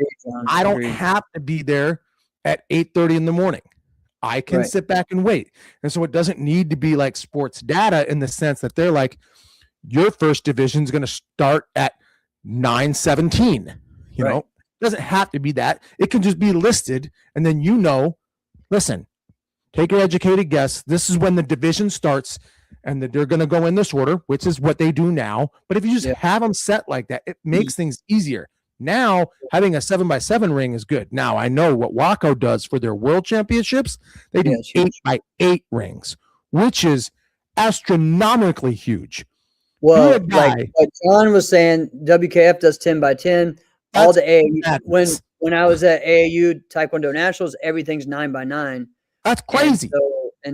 I don't have to be there at 8:30 in the morning. I can sit back and wait. And so it doesn't need to be like sports data in the sense that they're like, your first division is going to start at 9:17. You know, it doesn't have to be that. It can just be listed. And then, listen, take your educated guess. This is when the division starts, and that they're going to go in this order, which is what they do now. But if you just have them set like that, it makes things easier. Now, having a 7x7 ring is good. Now, I know what Waco does for their world championships. They do 8x8 rings, which is astronomically huge. Well, You're a guy. like what John was saying, WKF does 10x10. All That's the AAU madness. when I was at AAU Taekwondo Nationals, everything's 9x9. That's And crazy.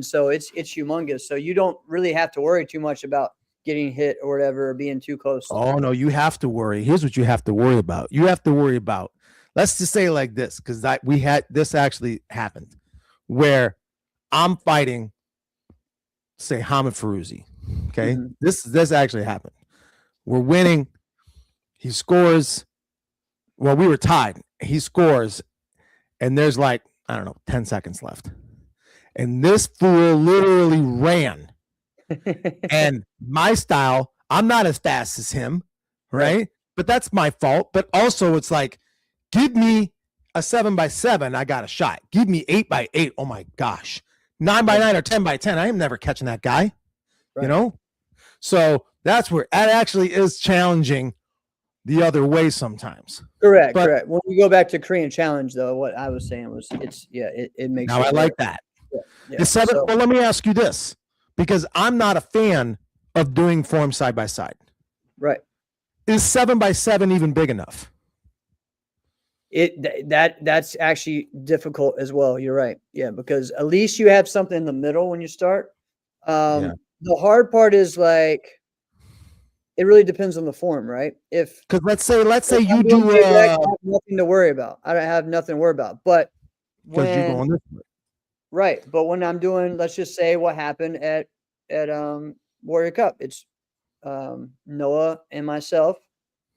so it's humongous. So you don't really have to worry too much about getting hit or whatever, or being too close. Oh no, you have to worry. Here's what you have to worry about. You have to worry about. Let's just say it like this, because we had this actually happened, where I'm fighting, say Hamid Farouzi. Okay, Mhm. this actually happened. We're winning. He scores. Well, we were tied. He scores, and there's like, I don't know, 10 seconds left. And this fool literally ran. And my style, I'm not as fast as him, right? But that's my fault. But also, it's like, give me a 7x7, I got a shot. Give me 8x8. Oh my gosh. 9x9 or 10x10. I am never catching that guy. You know? So that's where that actually is challenging the other way sometimes. Correct, But correct. When we go back to Korean Challenge, though, what I was saying was it makes now it I work. like that. Yeah, The seven, so- well, let me ask you this, because I'm not a fan of doing form side by side. right. Is 7x7 even big enough? That's actually difficult as well. You're right. Yeah, because at least you have something in the middle when you start. Yeah. The hard part is like it really depends on the form, right? If Because let's say if you I'm doing do big X, I have nothing to worry about. I don't have nothing to worry about. But because you're when going this way. right, but when I'm doing, let's just say what happened at Warrior Cup, it's Noah and myself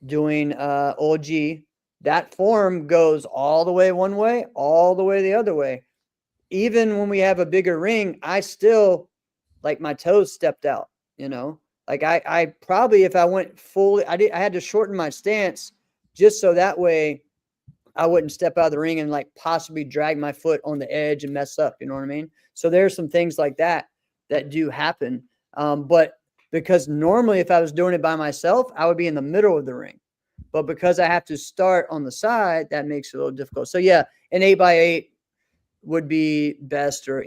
doing OG. That form goes all the way one way, all the way the other way. Even when we have a bigger ring, I still like my toes stepped out, you know. Like I probably, if I went fully, I had to shorten my stance just so that way I wouldn't step out of the ring and like possibly drag my foot on the edge and mess up. You know what I mean? So there's some things like that that do happen. But because normally if I was doing it by myself, I would be in the middle of the ring. But because I have to start on the side, that makes it a little difficult. So yeah, an 8x8 would be best, or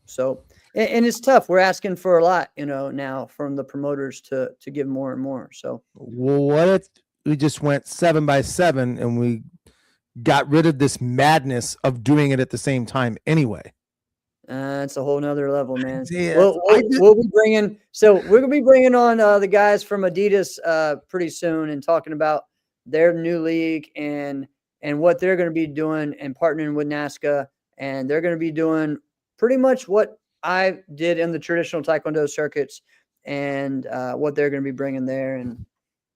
so and it's tough. We're asking for a lot, now from the promoters to give more and more. So Well, what if we just went 7x7 and we got rid of this madness of doing it at the same time anyway? It's a whole nother level, man. Yeah, We'll be bringing. So we're gonna be bringing on the guys from Adidas pretty soon and talking about their new league and what they're gonna be doing and partnering with NASCA, and they're gonna be doing pretty much what I did in the traditional Taekwondo circuits and what they're gonna be bringing there. And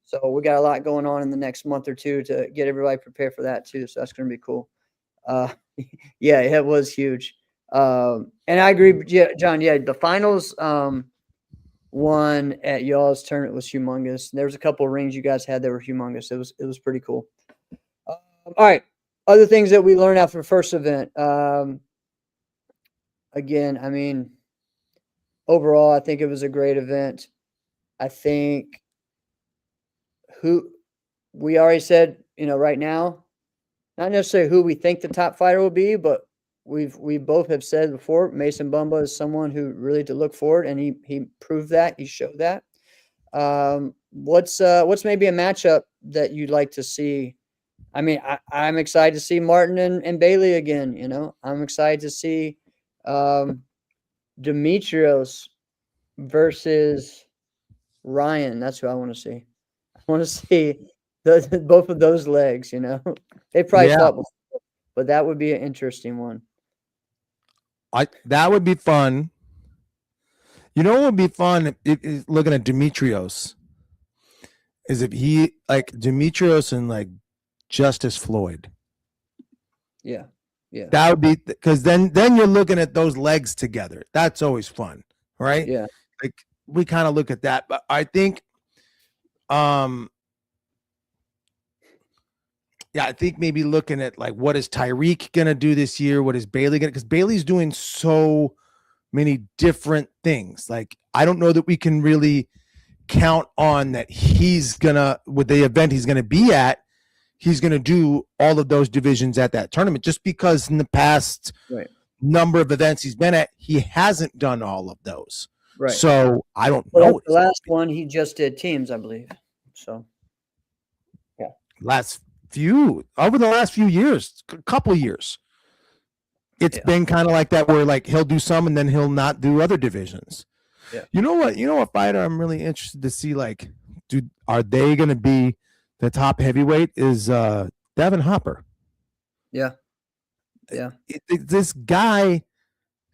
so we got a lot going on in the next month or two to get everybody prepared for that too. So that's gonna be cool. Uh, yeah, it was huge. And I agree, John. Yeah, the finals one at y'all's tournament was humongous. There was a couple of rings you guys had that were humongous. It was pretty cool. All right, other things that we learned after the first event. Again, I mean, overall, I think it was a great event. I think who we already said, right now, not necessarily who we think the top fighter will be, but we both have said before, Mason Bumba is someone who really to look forward, and he proved that, he showed that. What's maybe a matchup that you'd like to see? I mean, I'm excited to see Martin and Bailey again. I'm excited to see Demetrios versus Ryan. That's who I want to see. I want to see both of those legs. They probably fought before, but that would be an interesting one. That would be fun. You know what would be fun if looking at Demetrios is if he like Demetrios and like Justice Floyd. Yeah. Yeah. That would be because then you're looking at those legs together. That's always fun, right? Yeah. Like we kind of look at that, but I think I think maybe looking at like what is Tyreek gonna do this year? What is Bailey gonna, because Bailey's doing so many different things. Like I don't know that we can really count on that he's gonna, with the event he's gonna be at, he's gonna do all of those divisions at that tournament, just because in the past number of events he's been at, he hasn't done all of those. Right. So I don't Well, know. the last one he just did teams, I believe. So yeah. Over the last few years, a couple years, it's been kind of like that where like he'll do some and then he'll not do other divisions. Yeah. You know what fighter I'm really interested to see, like, are they going to be the top heavyweight is Devin Hopper. Yeah. Yeah. This guy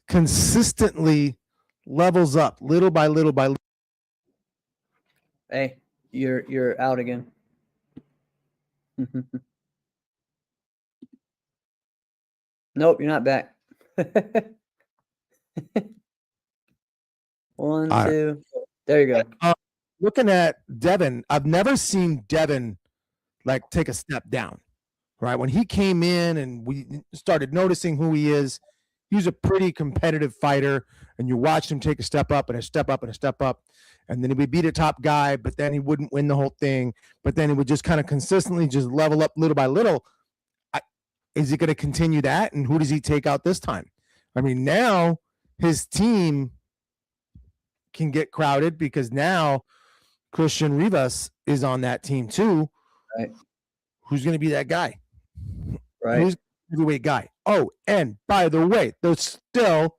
consistently levels up little by little by little. Hey, you're out again. Nope, you're not back. One, All right. two. There you go. Looking at Devin, I've never seen Devin like take a step down. Right when he came in and we started noticing who he is, he was a pretty competitive fighter, and you watched him take a step up and a step up and a step up, and then he would beat a top guy, but then he wouldn't win the whole thing. But then he would just kind of consistently just level up little by little. Is he going to continue that? And who does he take out this time? I mean, now his team can get crowded because now Christian Rivas is on that team too. Right. Who's going to be that guy? Right. Who's the heavyweight guy? Oh, and by the way, there's still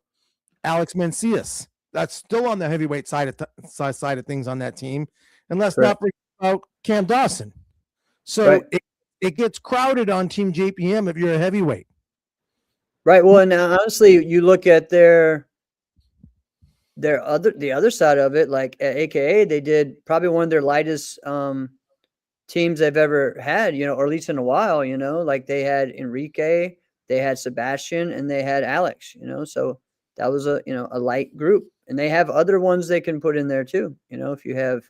Alex Mencius. That's still on the heavyweight side of things on that team. And let's not forget about Cam Dawson. So it gets crowded on Team JPM if you're a heavyweight. Right. Well, and honestly, you look at the other side of it, like at AKA, they did probably one of their lightest teams they've ever had, or at least in a while, like they had Enrique, they had Sebastian, and they had Alex, so that was a light group, and they have other ones they can put in there too. If you have,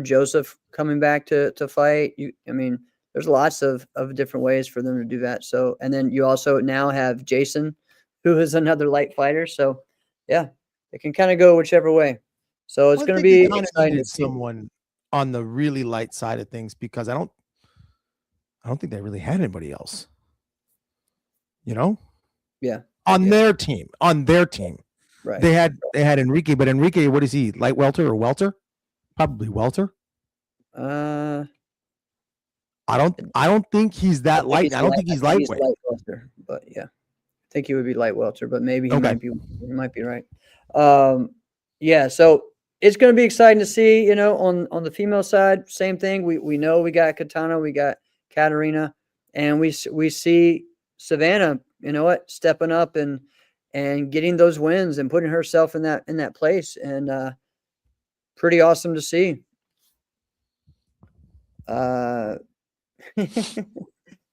Joseph coming back to fight, there's lots of different ways for them to do that. So, and then you also now have Jason, who is another light fighter. So yeah, they can kind of go whichever way. So it's going to be exciting to see. Someone on the really light side of things, because I don't think they really had anybody else. Yeah. On their team. Right. They had Enrique, but Enrique, what is he? Light welter or welter? Probably welter. I don't think he's that light. I don't think he's lightweight. Light welter, but yeah, I think he would be light welter, but maybe he might be right. Yeah, so it's going to be exciting to see, on the female side, same thing. We know we got Katana, we got Katarina, and we see Savannah, stepping up and getting those wins and putting herself in that place, and pretty awesome to see.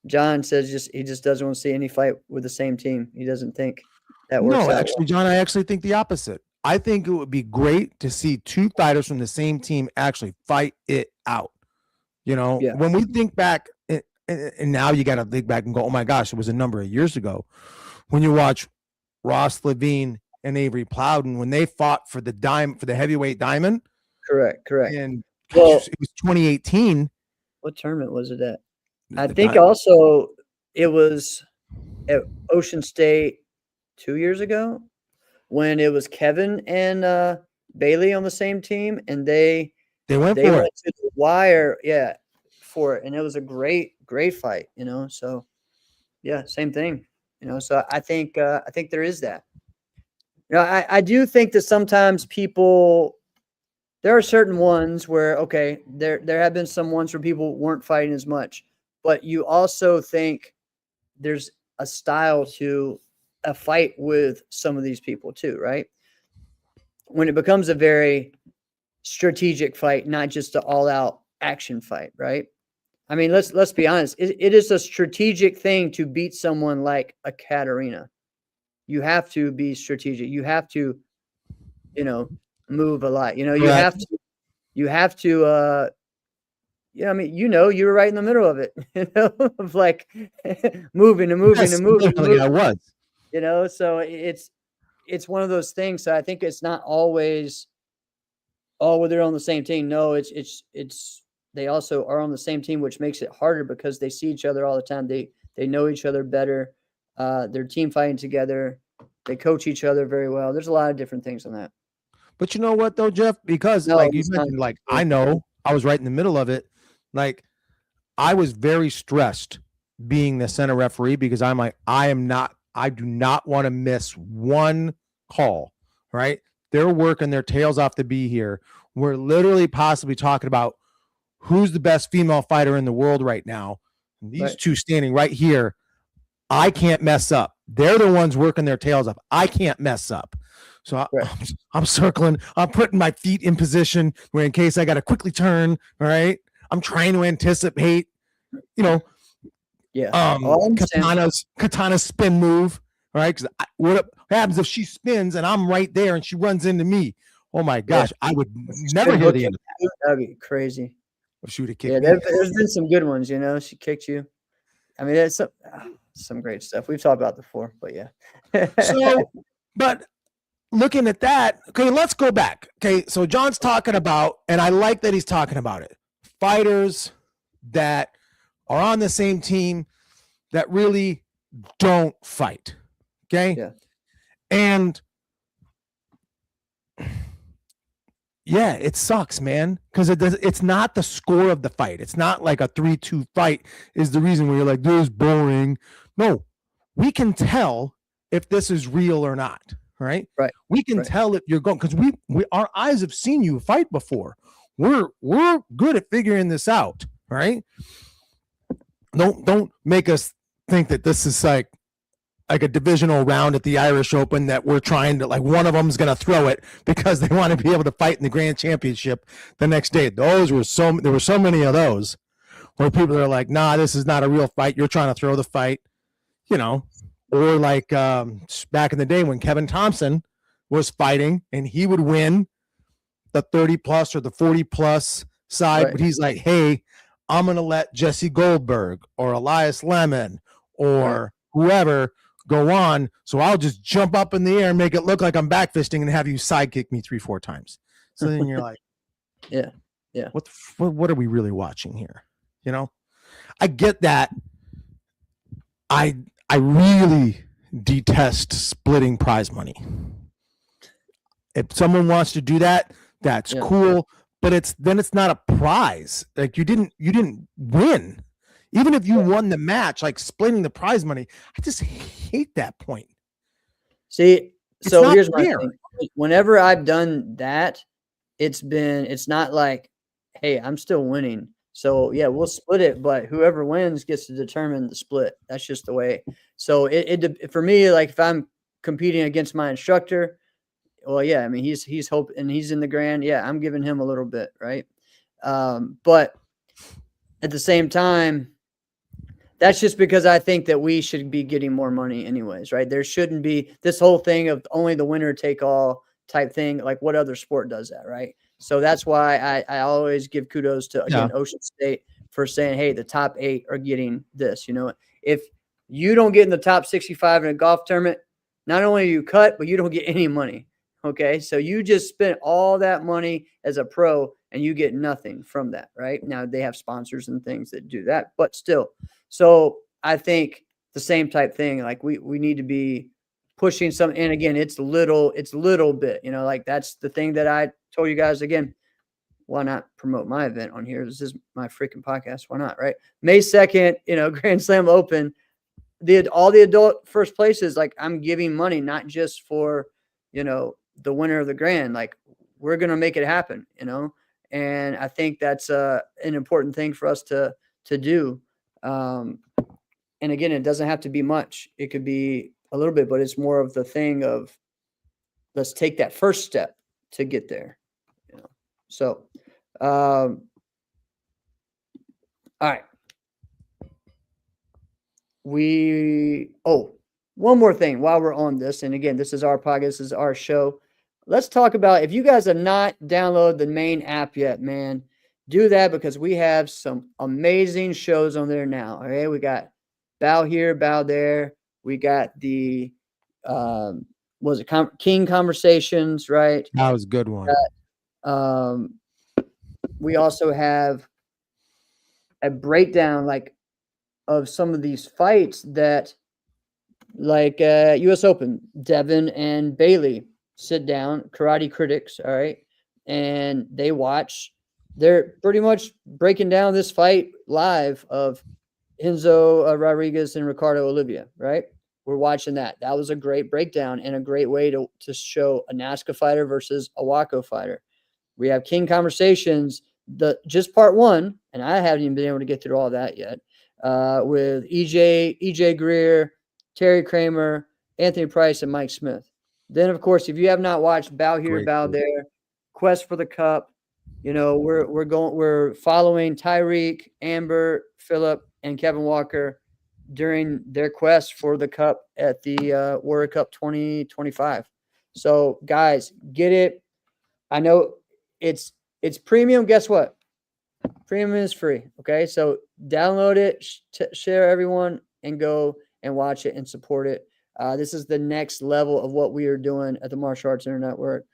John says he just doesn't want to see any fight with the same team. He doesn't think that works out. No, actually, John, I actually think the opposite. I think it would be great to see two fighters from the same team actually fight it out. When we think back, and now you got to think back and go, oh my gosh, it was a number of years ago when you watch Ross Levine and Avery Plowden when they fought for the heavyweight diamond. Correct. And it was 2018. What tournament was it at? I think also it was at Ocean State 2 years ago when it was Kevin and Bailey on the same team, and they went to the wire, for it, and it was a great fight, So yeah, same thing, So I think there is that. I do think that sometimes there are certain ones where there have been some ones where people weren't fighting as much, but you also think there's a style to a fight with some of these people too, right? When it becomes a very strategic fight, not just an all-out action fight, right? I mean, let's be honest. It is a strategic thing to beat someone like a Katarina. You have to be strategic. You have to, move a lot. You have to. Yeah, I mean, you were right in the middle of it, of like moving and moving and moving. I was. So it's one of those things. So I think it's not always, well, they're on the same team. No, it's they also are on the same team, which makes it harder because they see each other all the time. They know each other better. They're team fighting together. They coach each other very well. There's a lot of different things on that. But you know what though, Jeff? Because No, like you it's not. mentioned, like I know I was right in the middle of it. Like I was very stressed being the center referee because I'm like, I do not want to miss one call, right? They're working their tails off to be here. We're literally possibly talking about who's the best female fighter in the world right now. And these two standing right here, I can't mess up. They're the ones working their tails off. I can't mess up. So I'm circling. I'm putting my feet in position where in case I got to quickly turn. All right. I'm trying to anticipate, Katana's spin move. All right. Because what happens if she spins and I'm right there and she runs into me? Oh my gosh. I would never hear the end of that. That'd be crazy. If she would have kicked me. There's been some good ones, she kicked you. I mean, it's some great stuff. We've talked about it before, but yeah. So, but looking at that, okay, let's go back. Okay, so John's talking about, and I like that he's talking about it, fighters that are on the same team that really don't fight. Okay? Yeah. And yeah, it sucks, man, because it's not the score of the fight. It's not like a 3-2 fight is the reason where you're like, this is boring. No, we can tell if this is real or not, right? Right. We can tell if you're going, because we our eyes have seen you fight before. We're good at figuring this out, right? Don't make us think that this is like a divisional round at the Irish Open that we're trying to, like, one of them's going to throw it because they want to be able to fight in the Grand Championship the next day. There were so many of those where people are like, nah, this is not a real fight. You're trying to throw the fight, or like back in the day when Kevin Thompson was fighting and he would win the 30 plus or the 40 plus side, but he's like, hey, I'm going to let Jesse Goldberg or Elias Lemon or whoever go on, so I'll just jump up in the air and make it look like I'm back fisting and have you sidekick me 3-4 times. So then you're like, yeah. What are we really watching here? I get that. I really detest splitting prize money. If someone wants to do that, that's cool, but it's not a prize. Like you didn't win. Even if you won the match, like splitting the prize money, I just hate that point. See, so here's my thing. Whenever I've done that, it's not like, hey, I'm still winning. So yeah, we'll split it, but whoever wins gets to determine the split. That's just the way. So it for me, like if I'm competing against my instructor, well, yeah, I mean he's hoping and he's in the grand. Yeah, I'm giving him a little bit, right? But at the same time, that's just because I think that we should be getting more money anyways, right? There shouldn't be this whole thing of only the winner take all type thing. Like what other sport does that, right? So that's why I always give kudos to, again, Ocean State for saying, hey, the top 8 are getting this. If you don't get in the top 65 in a golf tournament, not only are you cut, but you don't get any money. Okay, so you just spent all that money as a pro and you get nothing from that, right? Now they have sponsors and things that do that, but still. So I think the same type thing, like we need to be pushing some, and again, it's little bit, like that's the thing that I told you guys. Again, why not promote my event on here? This is my freaking podcast. Why not, right? May 2nd, Grand Slam Open, all the adult first places, like I'm giving money, not just for, the winner of the grand, like we're going to make it happen, and I think that's an important thing for us to do. And again, it doesn't have to be much. It could be a little bit, but it's more of the thing of let's take that first step to get there. So, all right. One more thing while we're on this. And again, this is our podcast, this is our show. Let's talk about, if you guys have not downloaded the main app yet, man, do that because we have some amazing shows on there now. Okay. We got Bow Here, Bow There. We got the, King Conversations, right? That was a good one. We also have a breakdown, like, of some of these fights that like U.S. Open, Devin and Bailey sit down, karate critics, all right, and they watch. They're pretty much breaking down this fight live of Enzo Rodriguez and Ricardo Olivia, right? We're watching that. That was a great breakdown and a great way to show a Nazca fighter versus a Waco fighter. We have King Conversations, the just part one, and I haven't even been able to get through all that yet. With EJ Greer, Terry Kramer, Anthony Price, and Mike Smith. Then, of course, if you have not watched Bow Here, Great Bow group. There, Quest for the Cup, we're following Tyreek, Amber, Phillip, and Kevin Walker during their quest for the cup at the Warrior Cup 2025. So, guys, get it. I know it's premium. Guess what? Premium is free. Okay, so download it, share everyone, and go and watch it and support it. This is the next level of what we are doing at the Martial Arts Internet Network.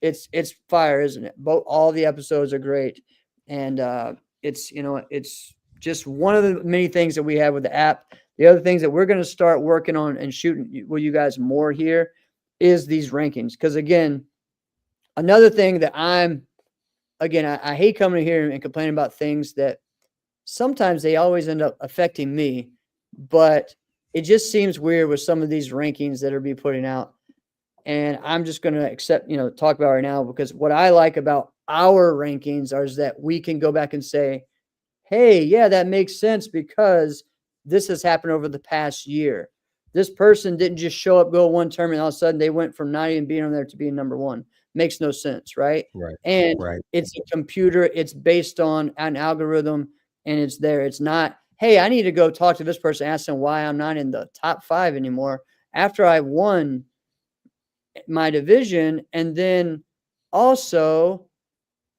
It's fire, isn't it? Both all the episodes are great, and it's just one of the many things that we have with the app. The other things that we're going to start working on and shooting with you guys more here is these rankings, because again, another thing that I hate coming here and complaining about things that sometimes they always end up affecting me, but it just seems weird with some of these rankings that are being putting out. And I'm just going to talk about it right now, because what I like about our rankings is that we can go back and say, hey, yeah, that makes sense because this has happened over the past year. This person didn't just show up, go one term, and all of a sudden they went from not even being on there to being number one. Makes no sense, right? Right. And Right. it's a computer. It's based on an algorithm, and it's there. It's not, hey, I need to go talk to this person, ask them why I'm not in the top 5 anymore after I won my division. And then also,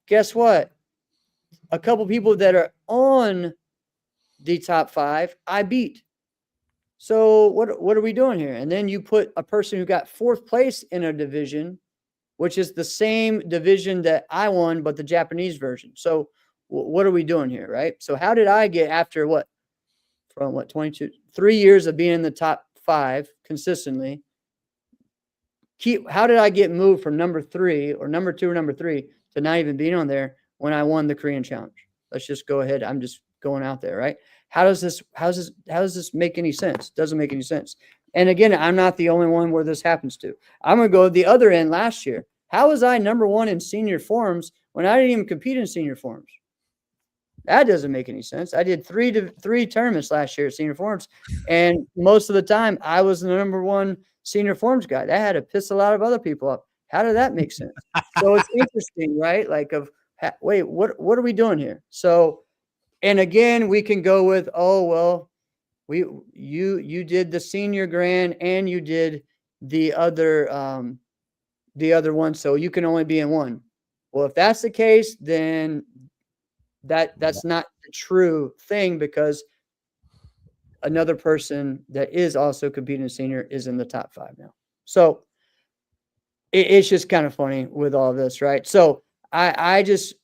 guess what? A couple people that are on the top 5, I beat. So what are we doing here? And then you put a person who got 4th place in a division, which is the same division that I won, but the Japanese version. So what are we doing here, right? So how did I get after 3 years of being in the top 5 consistently? How did I get moved from number 3 or number 2 or number 3 to not even being on there when I won the Korean Challenge? Let's just go ahead. I'm just going out there, right? How does this make any sense? Doesn't make any sense. And again, I'm not the only one where this happens to. I'm going to go the other end last year. How was I number 1 in senior forums when I didn't even compete in senior forums? That doesn't make any sense. I did three tournaments last year at senior forums, and most of the time I was the number 1 senior forums guy. That had to piss a lot of other people up. How did that make sense? So it's interesting, right? Like, wait, what are we doing here? So, and again, we can go with, oh, well, you did the senior grand and you did the other one, so you can only be in one. Well, if that's the case, then that's not the true thing, because another person that is also competing in senior is in the top 5 now. So it's just kind of funny with all this, right? So I just,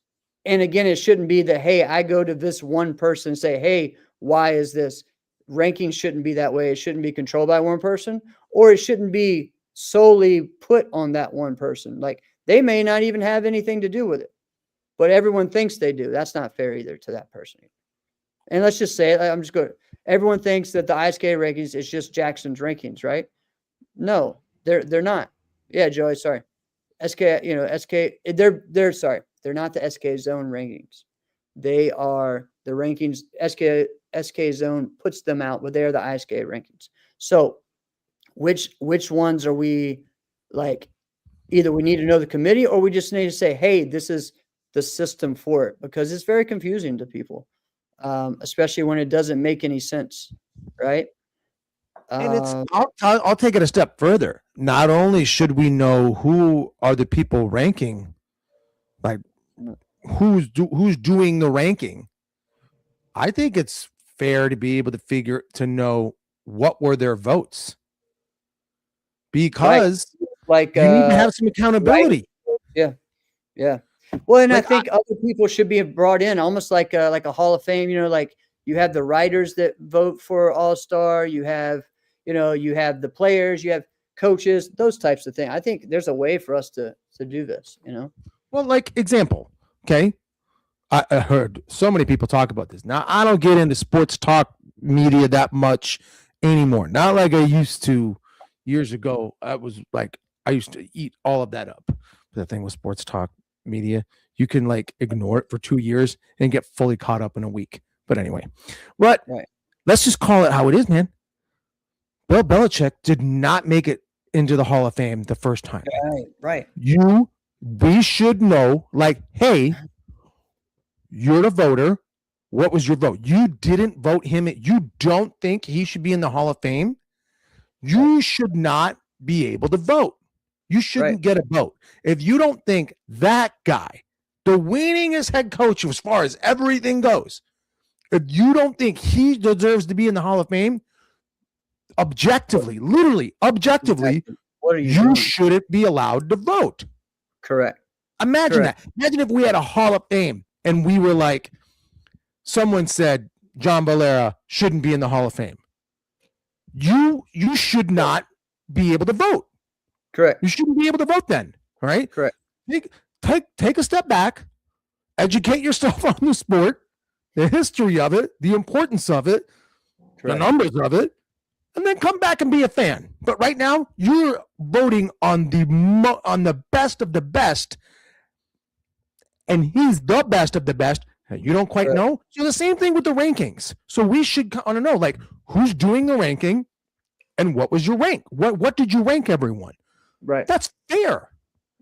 and again, it shouldn't be that, hey, I go to this one person and say, hey, why is this? Ranking shouldn't be that way. It shouldn't be controlled by one person, or it shouldn't be solely put on that one person. Like, they may not even have anything to do with it, but everyone thinks they do. That's not fair either to that person. And let's just say it, everyone thinks that the ISK rankings is just Jackson's rankings, right? No, they're not. Yeah, Joey, sorry. SK, they're sorry. They're not the SK zone rankings. They are the rankings. SK zone puts them out, but they're the ISK rankings. So which ones are we, like, either we need to know the committee, or we just need to say, hey, this is the system for it, because it's very confusing to people, especially when it doesn't make any sense, right? And it's I'll take it a step further. Not only should we know who are the people ranking, like who's doing the ranking, I think it's fair to be able to know what were their votes, because like you need to have some accountability. Right? Yeah. Well, and I think other people should be brought in, almost like a Hall of Fame. Like, you have the writers that vote for All-Star. You have, you have the players, you have coaches, those types of things. I think there's a way for us to do this. Well, like example, okay. I heard so many people talk about this. Now, I don't get into sports talk media that much anymore. Not like I used to years ago. I used to eat all of that up. The thing with sports talk media, you can like ignore it for 2 years and get fully caught up in a week. But anyway, but Right. let's just call it how it is, man. Bill Belichick did not make it into the Hall of Fame the first time. Right. We should know, like, hey, you're the voter. What was your vote? You didn't vote him. You don't think he should be in the Hall of Fame? You should not be able to vote. You shouldn't get a vote. If you don't think that guy, the winningest head coach as far as everything goes, if you don't think he deserves to be in the Hall of Fame, objectively, literally, objectively, what are you you doing? shouldn't be allowed to vote. Correct. Imagine that. Imagine if we had a Hall of Fame and we were like, someone said John Valera shouldn't be in the Hall of Fame. You should not be able to vote. Correct. You shouldn't be able to vote then. All right. Correct. Take a step back, educate yourself on the sport, the history of it, the importance of it, the numbers of it, and then come back and be a fan. But right now, you're voting on the best of the best, and he's the best of the best. You don't quite know. So the same thing with the rankings. So we should want to know, like, who's doing the ranking, and what was your rank? What did you rank everyone? Right. That's fair.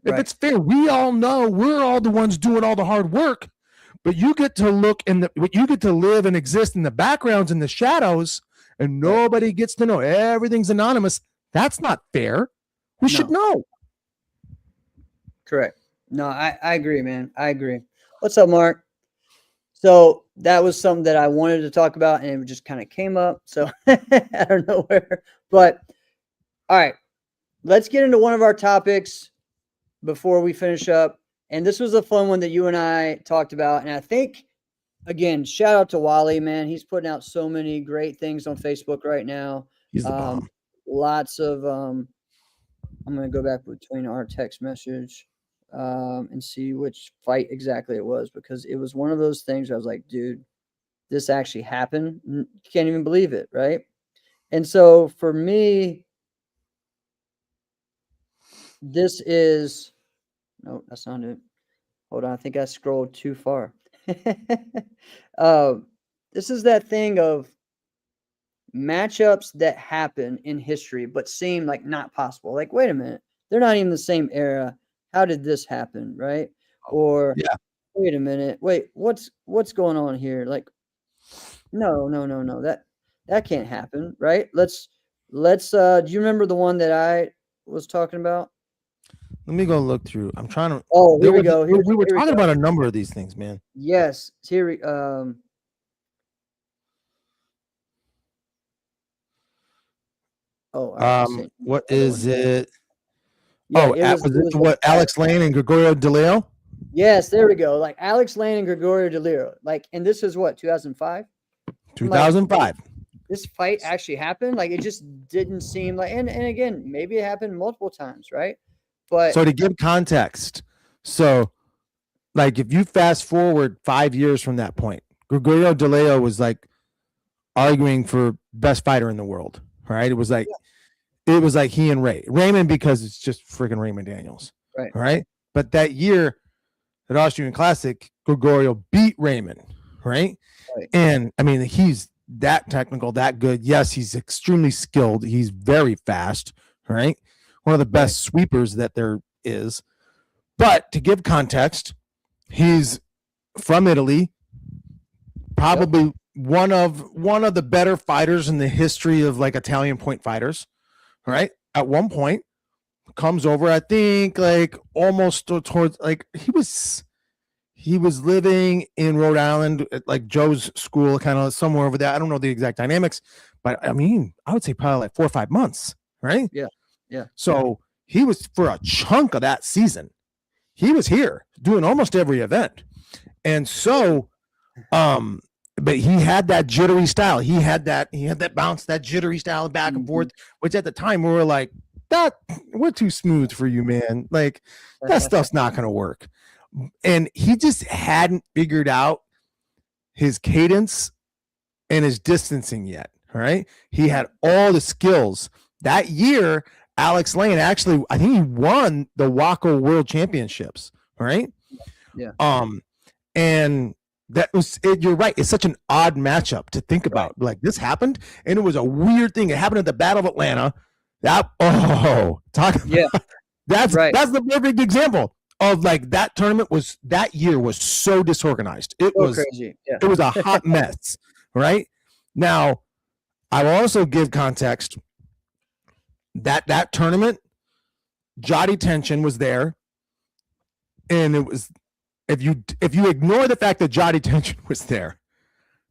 If it's fair, we all know we're all the ones doing all the hard work, but you get to you get to live and exist in the backgrounds and the shadows, and nobody gets to know. Everything's anonymous. That's not fair. We should know. Correct. No, I agree, man. I agree. What's up, Mark? So that was something that I wanted to talk about, and it just kind of came up. So I don't know where, but all right, let's get into one of our topics before we finish up. And this was a fun one that you and I talked about. And I think, again, shout out to Wally, man. He's putting out so many great things on Facebook right now. He's the bomb. Lots of, I'm going to go back between our text message and see which fight exactly it was, because it was one of those things where I was like, dude, this actually happened. Can't even believe it. Right. And so for me, this is, no, that's not it. Hold on. I think I scrolled too far. This is that thing of matchups that happen in history, but seem like not possible. Like, wait a minute, they're not even the same era. How did this happen? Right. Or wait a minute. Wait, what's going on here? Like, no, that can't happen. Right. Let's, do you remember the one that I was talking about? Let me go look through. I'm trying to. Oh, here we go. We were talking about a number of these things, man. Yes. Here we what is it? Yeah, was it what, Alex Lane and Gregorio DeLeo? Yes, there we go. Like Alex Lane and Gregorio DeLeo. Like, and this is what, 2005? 2005. Like, this fight actually happened. Like, it just didn't seem like, and again, maybe it happened multiple times, right? But so to give context, so like if you fast forward 5 years from that point, Gregorio DeLeo was like arguing for best fighter in the world, right? It was like he and Raymond, because it's just freaking Raymond Daniels, right? But that year at Austrian Classic, Gregorio beat Raymond, right? And I mean, he's that technical, that good. Yes, he's extremely skilled. He's very fast, right? One of the best sweepers that there is. But to give context, he's from Italy, probably one of the better fighters in the history of like Italian point fighters, right? At one point, comes over, I think, like almost towards, like he was living in Rhode Island at like Joe's school, kind of somewhere over there. I don't know the exact dynamics, but I mean, I would say probably like 4 or 5 months, right? Yeah. So he was, for a chunk of that season, he was here doing almost every event. And so but he had that jittery style. He had that bounce, that jittery style back and forth, which at the time we were like, we're too smooth for you, man. Like that stuff's not going to work. And he just hadn't figured out his cadence and his distancing yet. All right. He had all the skills that year. Alex Lane, actually, I think he won the Waco World Championships. All right. Yeah. And that was it. You're right. It's such an odd matchup to think about. Right. Like this happened, and it was a weird thing. It happened at the Battle of Atlanta. That's the perfect example of like that tournament was that year was so disorganized. It was crazy. Yeah. It was a hot mess. Right now, I will also give context that tournament. Jotty Tension was there, and it was. If you ignore the fact that Jotty Tension was there,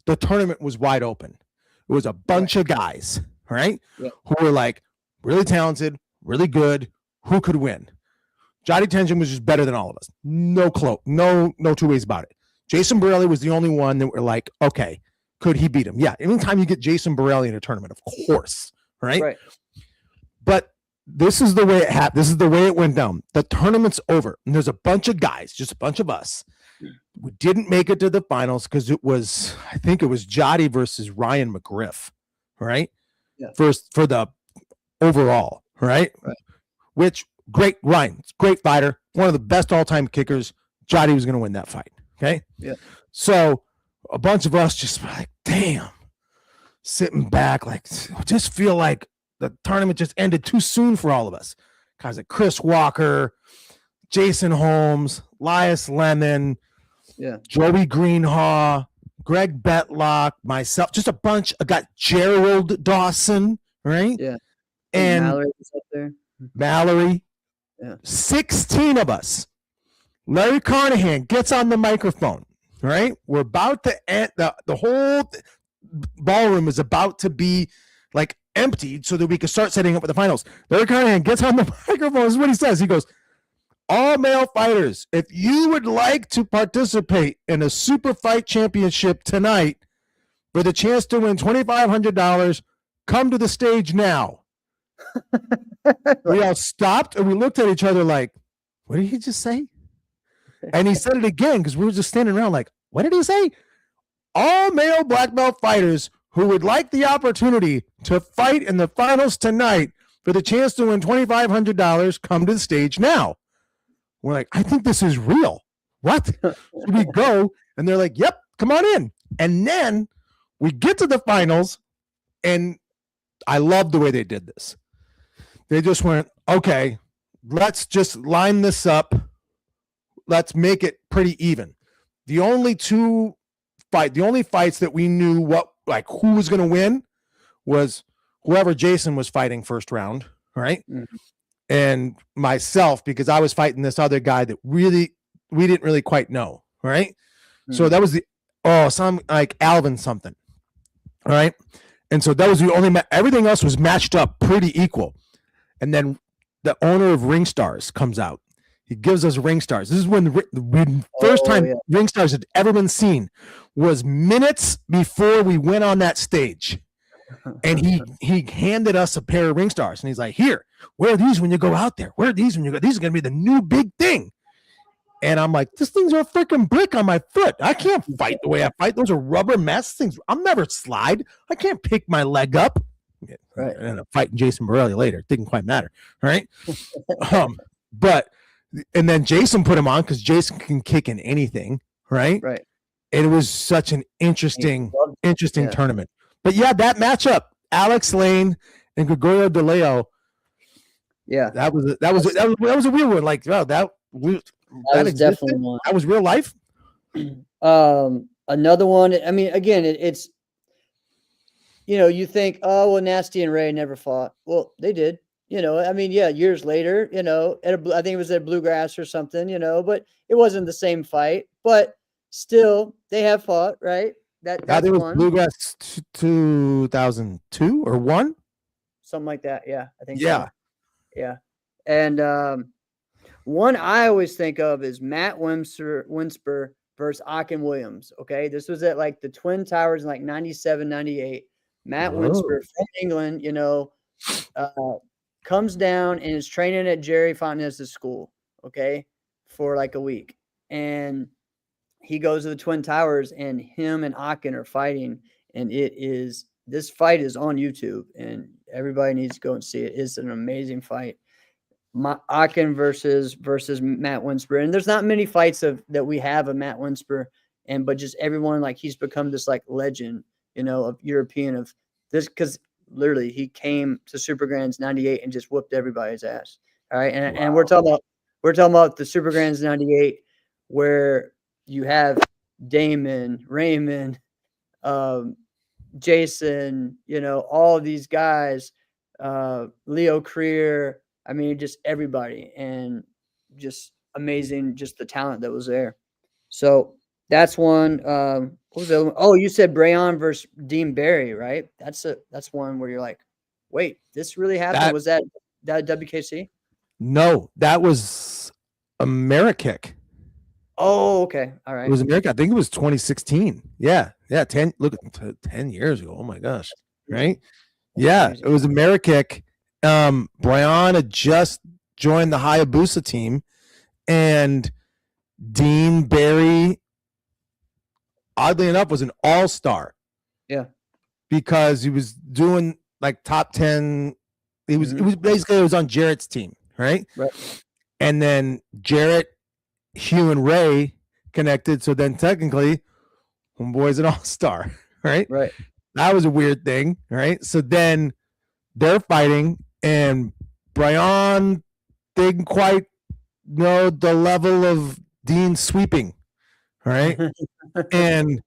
the tournament was wide open. It was a bunch of guys, right, who were like really talented, really good, who could win. Jotty Tension was just better than all of us. No two ways about it. Jason Borelli was the only one that were like, okay, could he beat him? Yeah, anytime you get Jason Borelli in a tournament, of course, right? But this is the way it happened. This is the way it went down. The tournament's over, and there's a bunch of guys, just a bunch of us. We didn't make it to the finals because I think it was Jotty versus Ryan McGriff, right? Yeah. First for the overall, right? Which great fighter, one of the best all-time kickers. Jotty was going to win that fight. Okay. Yeah. So a bunch of us just like, damn, sitting back, like, just feel like the tournament just ended too soon for all of us. Guys like Chris Walker, Jason Holmes, Elias Lemon, Joey Greenhaw, Greg Betlock, myself, just a bunch. I got Gerald Dawson, right? Yeah. And Mallory was up there. Mallory. Yeah. 16 of us. Larry Carnahan gets on the microphone, right? We're about to end, the whole ballroom is about to be like emptied so that we can start setting up for the finals. Larry Carnahan gets on the microphone. This is what he says. He goes, all male fighters, if you would like to participate in a super fight championship tonight for the chance to win $2,500, come to the stage now. We all stopped and we looked at each other like, what did he just say? And he said it again because we were just standing around like, what did he say? All male black belt fighters who would like the opportunity to fight in the finals tonight for the chance to win $2,500, come to the stage now. We're like, I think this is real. What? So we go, and they're like, yep, come on in. And then we get to the finals, and I love the way they did this. They just went, okay, let's just line this up. Let's make it pretty even. The only fights that we knew who was going to win was whoever Jason was fighting first round, right? Mm-hmm. And myself, because I was fighting this other guy that we didn't really quite know, right? Mm-hmm. So that was some like Alvin something, all right? And so that was the only everything else was matched up pretty equal. And then the owner of Ring Stars comes out. He gives us Ring Stars. This is when the first time Ring Stars had ever been seen was minutes before we went on that stage. And he handed us a pair of Ring Stars. And he's like, here, wear these when you go out there. Wear these when you go. These are going to be the new big thing. And I'm like, this thing's a freaking brick on my foot. I can't fight the way I fight. Those are rubber mess things. I'll never slide. I can't pick my leg up. Right. And I'm fighting Jason Borelli later. It didn't quite matter. Right. And then Jason put him on because Jason can kick in anything, right? Right. And it was such an interesting tournament. But yeah, that matchup, Alex Lane and Gregorio De Leo. Yeah, that was a weird one. Like, wow, that was definitely one. That was real life. Another one. I mean, again, it's you think, oh well, Nasty and Ray never fought. Well, they did. I mean, yeah, years later, I think it was at Bluegrass or something, but it wasn't the same fight. But still, they have fought, right? That's I think it was Bluegrass 2002 or 1? Something like that, yeah. I think so. Yeah. And one I always think of is Matt Winsper versus Akin Williams. Okay. This was at like the Twin Towers in like 97, 98. Matt Winsper from England, comes down and is training at Jerry Fontenez's school. Okay. For like a week. And he goes to the Twin Towers and him and Akin are fighting. And this fight is on YouTube and everybody needs to go and see it. It's an amazing fight. Akin versus Matt Winsper. And there's not many fights that we have of Matt Winsper, but just everyone, like, he's become this like legend, of European of this, because literally he came to Super Grands 98 and just whooped everybody's ass. All right. And we're talking about the Super Grands 98, where you have Damon, Raymond, Jason, all of these guys, Leo Creer, I mean, just everybody, and just amazing, just the talent that was there. So that's one. What was the other one? Oh, you said Brayon versus Dean Barry, right? That's one where you're like, wait, this really happened? Was that WKC? No, that was Amerikick. Oh, okay. All right. It was America. I think it was 2016. Yeah. 10 years ago. Oh my gosh. Right? Yeah, it was Amerikick. Brayon had just joined the Hayabusa team, and Dean Barry, oddly enough, was an all-star. Yeah. Because he was doing like top 10. It was on Jarrett's team, right? Right. And then Jarrett, Hugh, and Ray connected. So then technically, homeboy's an all-star, right? Right. That was a weird thing, right? So then they're fighting, and Brayon didn't quite know the level of Dean sweeping, right? And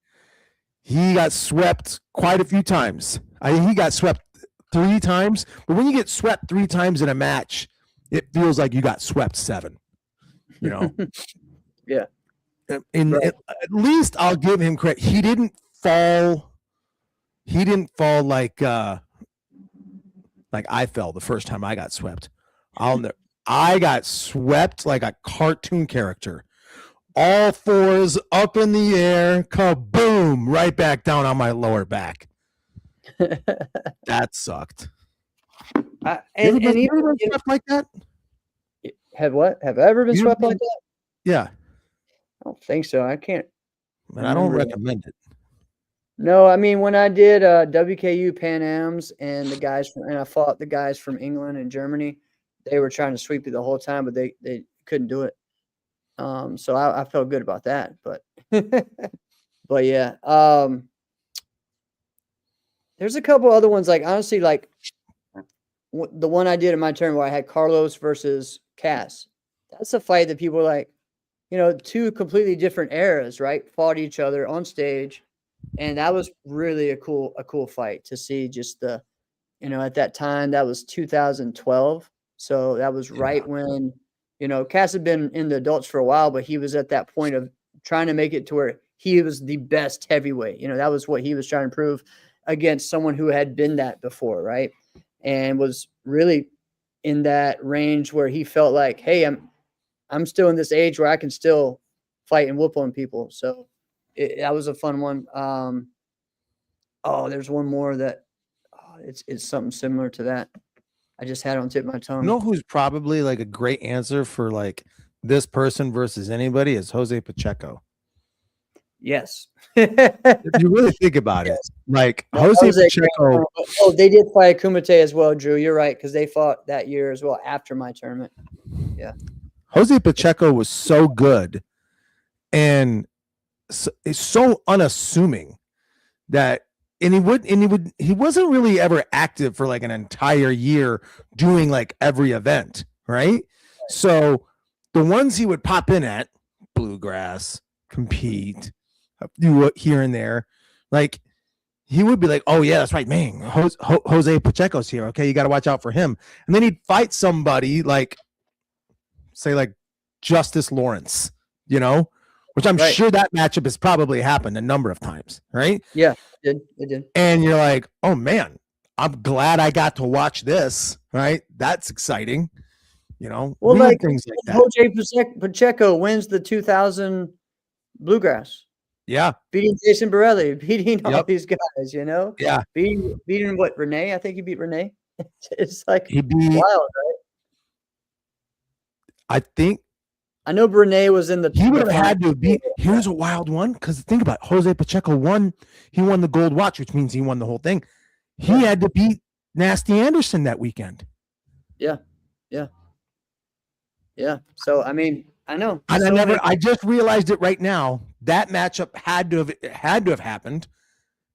he got swept quite a few times. He got swept 3 times, but when you get swept 3 times in a match, it feels like you got swept 7. Yeah. And right. At least I'll give him credit. He didn't fall like I fell the first time I got swept. I got swept like a cartoon character. All 4s up in the air, kaboom, right back down on my lower back. That sucked. And even swept like that? Have I ever been swept like that? Yeah. I don't think so. I can't. Man, I don't recommend it. No, I mean, when I did WKU Pan Ams and I fought the guys from England and Germany, they were trying to sweep me the whole time, but they couldn't do it. So I felt good about that, but but yeah. There's a couple other ones, like, honestly, like the one I did in my turn where I had Carlos versus Cass. That's a fight that people are like, 2 completely different eras, right? Fought each other on stage. And that was really a cool fight to see. Just the, at that time, that was 2012. So that was right when, Cass had been in the adults for a while, but he was at that point of trying to make it to where he was the best heavyweight. That was what he was trying to prove against someone who had been that before, right? And was really in that range where he felt like, hey, I'm still in this age where I can still fight and whoop on people. So that was a fun one. There's one more that it's something similar to that. I just had it on tip of my tongue. You know who's probably like a great answer for like this person versus anybody is Jose Pacheco. Yes. If you really think about it, like Jose Pacheco. Oh, they did fight Kumite as well, Drew. You're right, because they fought that year as well after my tournament. Yeah. Jose Pacheco was so good and so unassuming that he wasn't really ever active for like an entire year doing like every event, right? So the ones he would pop in at, Bluegrass, compete, do here and there, like he would be like, oh yeah, that's right, man, Jose Pacheco's here, okay, you got to watch out for him. And then he'd fight somebody like, say, like Justice Lawrence, which I'm sure that matchup has probably happened a number of times, right? Yeah, it did. And you're like, oh man, I'm glad I got to watch this, right? That's exciting, Well, like things like that. Jose Pacheco wins the 2000 Bluegrass, Yeah. beating Jason Borelli, beating all Yep. these guys, you know, Yeah. beating what, Renee? I think he beat Renee. It's like He beat, wild. I think I know Renee was in he would the have had to beat. Here's a wild one, because think about it, Jose Pacheco won. He won the gold watch, which means he won the whole thing. He had to beat Nasty Anderson that weekend. Yeah. So I mean, I know. And I just realized it right now. That matchup had to have happened.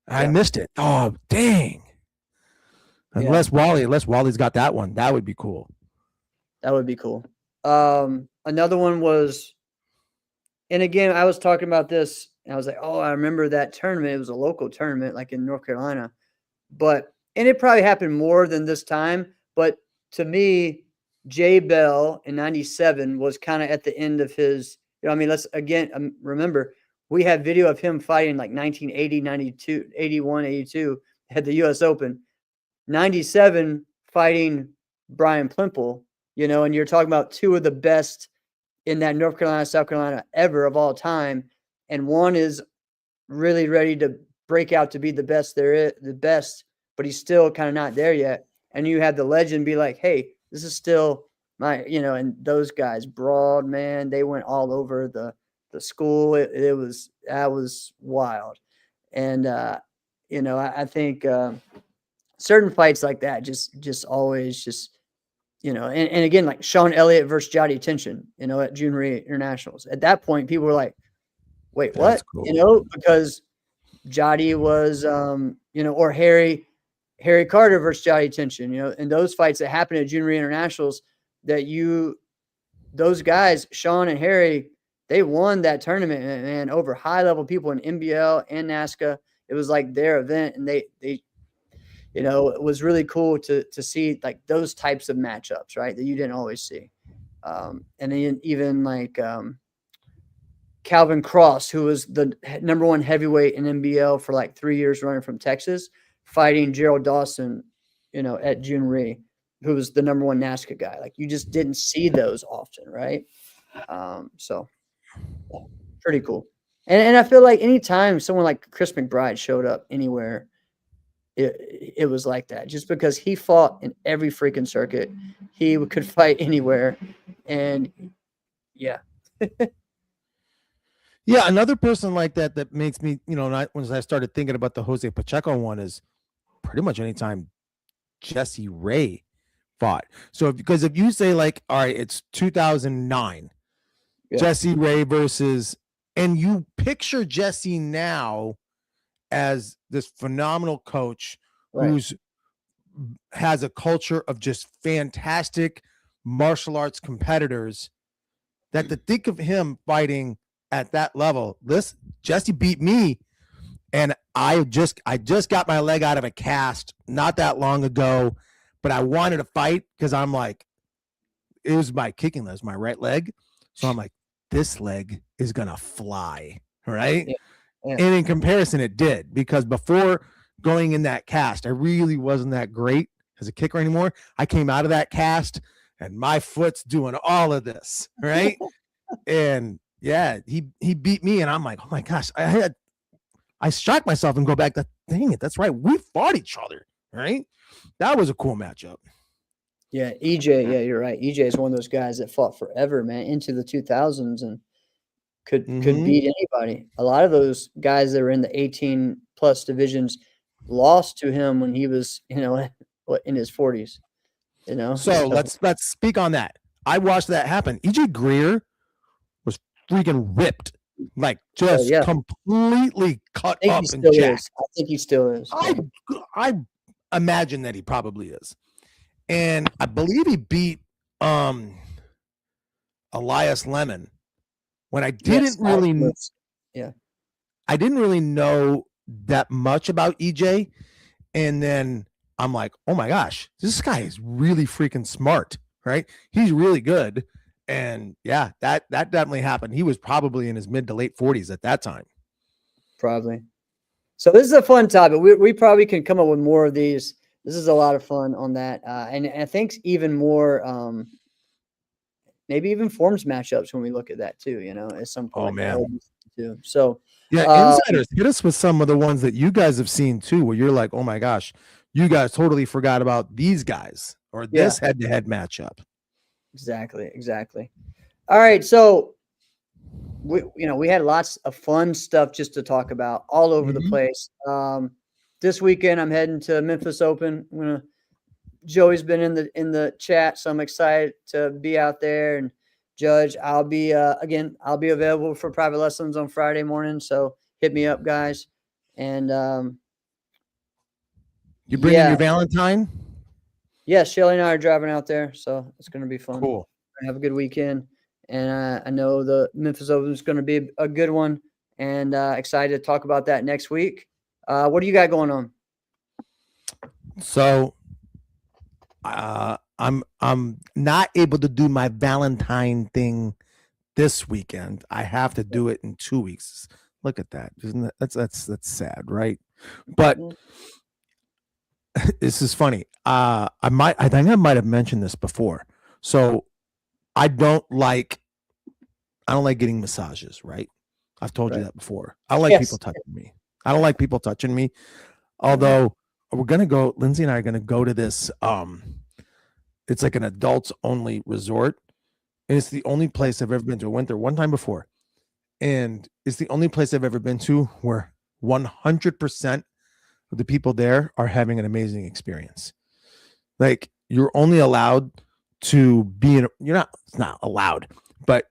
I missed it. Oh, dang. Unless Wally's got that one. That would be cool. That would be cool. Another one was, and again, I was talking about this, and I was like, oh, I remember that tournament. It was a local tournament, like in North Carolina. And it probably happened more than this time. But to me, Jay Bell in 97 was kind of at the end of his, I mean, let's again remember, we have video of him fighting like 1980, 92, 81, 82 at the US Open. 97 fighting Brian Plimple, and you're talking about two of the best in that North Carolina, South Carolina ever of all time. And one is really ready to break out to be the best but he's still kind of not there yet. And you have the legend be like, hey, this is still my, and those guys, Broad, man, they went all over the school. That was wild. And, I think certain fights like that just always just, and again, like Sean Elliott versus Jotty Tension, at Junior Internationals. At that point, people were like, wait, what? Cool. Because Jotty was, or Harry Carter versus Jotty Tension, and those fights that happened at Junior Internationals those guys, Sean and Harry, they won that tournament, man, over high level people in NBL and NASCA. It was like their event, and they it was really cool to see like those types of matchups, right, that you didn't always see. And then even like Calvin Cross, who was the number one heavyweight in NBL for like 3 years running from Texas, fighting Gerald Dawson, at June who was the number one NASCA guy. Like you just didn't see those often, right? So pretty cool. And I feel like anytime someone like Chris McBride showed up anywhere, it was like that, just because he fought in every freaking circuit. He could fight anywhere. And yeah. Yeah, another person like that makes me, once I started thinking about the Jose Pacheco one, is pretty much anytime Jesse Ray fought. So because if you say like, all right, it's 2009, Jesse Ray versus, and you picture Jesse now as this phenomenal coach who's has a culture of just fantastic martial arts competitors, that to think of him fighting at that level, Jesse beat me, and I just got my leg out of a cast not that long ago, but I wanted to fight because I'm like, it was my kicking leg, my right leg, so I'm like, this leg is gonna fly, right? Yeah. And in comparison, it did, because before going in that cast, I really wasn't that great as a kicker anymore. I came out of that cast, and my foot's doing all of this, right? And yeah, he beat me, and I'm like, oh my gosh, I strike myself and go back to, dang it, that's right, we fought each other, right? That was a cool matchup. Yeah, EJ, yeah, you're right. EJ is one of those guys that fought forever, man, into the 2000s, and could beat anybody. A lot of those guys that were in the 18 plus divisions lost to him when he was, in his 40s. So let's speak on that. I watched that happen. EJ Greer was freaking ripped, like just completely cut up and jacked. I think he still is. I imagine that he probably is. And I believe he beat Elias Lemon, when I didn't I didn't really know that much about EJ. And then I'm like, oh my gosh, this guy is really freaking smart, right? He's really good. And yeah, that definitely happened. He was probably in his mid to late 40s at that time. Probably. So this is a fun topic. We probably can come up with more of these. This is a lot of fun on that. And I think even more, maybe even forms matchups when we look at that too, at some point. Oh man. too. So Yeah, insiders, hit us with some of the ones that you guys have seen too, where you're like, oh my gosh, you guys totally forgot about these guys or this head-to-head matchup. Exactly. All right, so we had lots of fun stuff just to talk about all over the place. This weekend I'm heading to Memphis Open. Joey's been in the chat, so I'm excited to be out there and judge. I'll be available for private lessons on Friday morning, so hit me up, guys. And you bringing your Valentine? Yeah, Shelly and I are driving out there, so it's going to be fun. Cool. We're gonna have a good weekend, and I know the Memphis Open is going to be a good one, and excited to talk about that next week. What do you got going on? So, I'm not able to do my Valentine thing this weekend. I have to do it in 2 weeks. Look at that. Isn't that that's sad, right? But this is funny. I think I might have mentioned this before. So I don't like getting massages, right? I've told you that before. I don't like people touching me. I don't like people touching me. Although Lindsay and I are gonna go to this. It's like an adults only resort. And it's the only place I've ever been to. I went there one time before. And it's the only place I've ever been to where 100% of the people there are having an amazing experience. Like, you're only allowed to be it's not allowed, but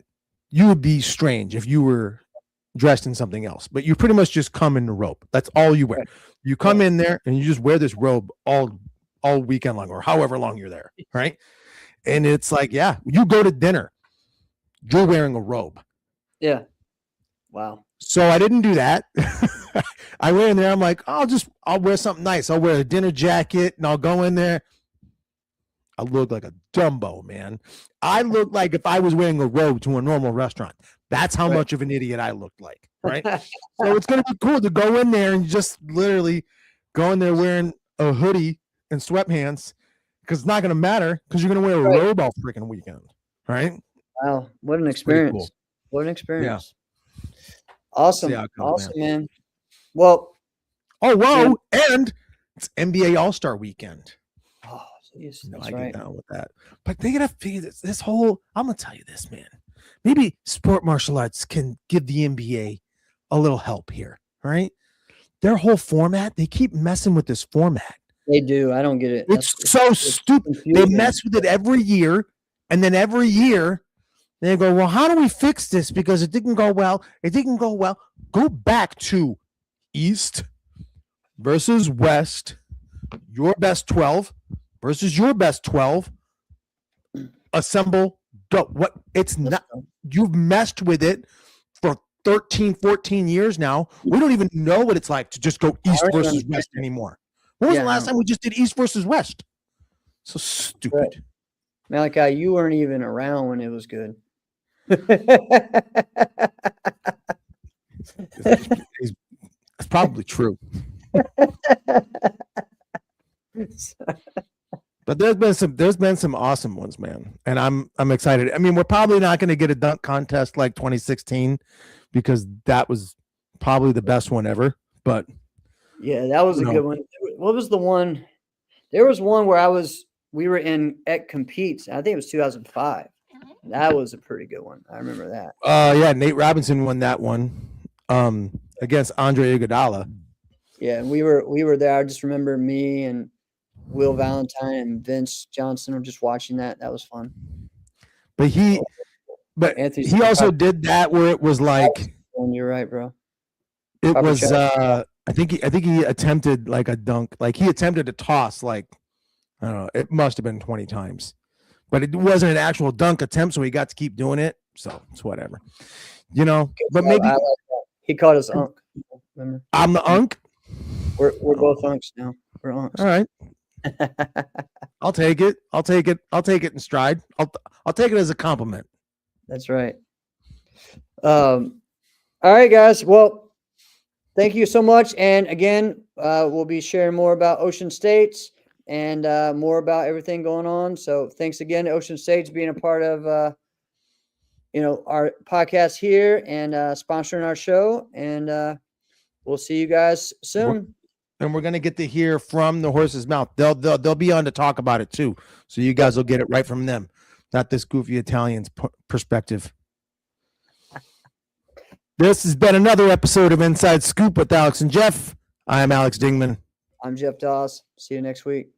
you would be strange if you were dressed in something else. But you pretty much just come in the robe. That's all you wear. You come in there and you just wear this robe all weekend long, or however long you're there, right? And it's like, you go to dinner, you're wearing a robe. Yeah. Wow. So I didn't do that. I went in there. I'm like, I'll wear something nice. I'll wear a dinner jacket and I'll go in there. I look like a Dumbo, man. I look like if I was wearing a robe to a normal restaurant. That's how much of an idiot I looked like, right? So it's going to be cool to go in there and just literally go in there wearing a hoodie and sweatpants, because it's not going to matter, because you're going to wear a robe all freaking weekend, right? Wow, what an experience. Cool. What an experience. Yeah. Awesome. Awesome, man. Well. Oh, whoa. And it's NBA All-Star weekend. Oh, geez. That's I right. get down with that. But they got to figure this whole, I'm going to tell you this, man. Maybe sport martial arts can give the NBA a little help here, right? Their whole format, they keep messing with this format. They do. I don't get it. It's so stupid. They mess with it every year, and then every year they go, well, how do we fix this? Because it didn't go well. It didn't go well. Go back to East versus West, your best 12 versus your best 12. Assemble, go. What? It's not. You've messed with it for 13, 14 years now. We don't even know what it's like to just go East versus West anymore. When was the last time we just did East versus West? So stupid. Malachi, you weren't even around when it was good. It's probably true. But there's been some awesome ones, man. And I'm excited. I mean, we're probably not going to get a dunk contest like 2016, because that was probably the best one ever. But yeah, that was a good one. What was the one? There was one where we were at Competes. I think it was 2005. That was a pretty good one. I remember that. Yeah, Nate Robinson won that one against Andre Iguodala. Yeah, and we were there. I just remember me and Will Valentine and Vince Johnson were just watching that. That was fun. But he also did that where it was like. You're right, bro. It was. I think he attempted like a dunk. Like he attempted to toss like, I don't know. It must have been 20 times, but it wasn't an actual dunk attempt, so he got to keep doing it. So it's whatever, But maybe he caught his unk. Remember? I'm the unk. We're both unks now. We're unks. All right. I'll take it. I'll take it in stride. I'll take it as a compliment. That's right. All right, guys. Well, thank you so much. And again, we'll be sharing more about Ocean States and more about everything going on. So thanks again to Ocean States being a part of our podcast here and sponsoring our show. And we'll see you guys soon. And we're gonna get to hear from the horse's mouth. They'll be on to talk about it too, so you guys will get it right from them, not this goofy Italian's perspective. This has been another episode of Inside Scoop with Alex and Jeff. I'm Alex Dingman. I'm Jeff Dawes. See you next week.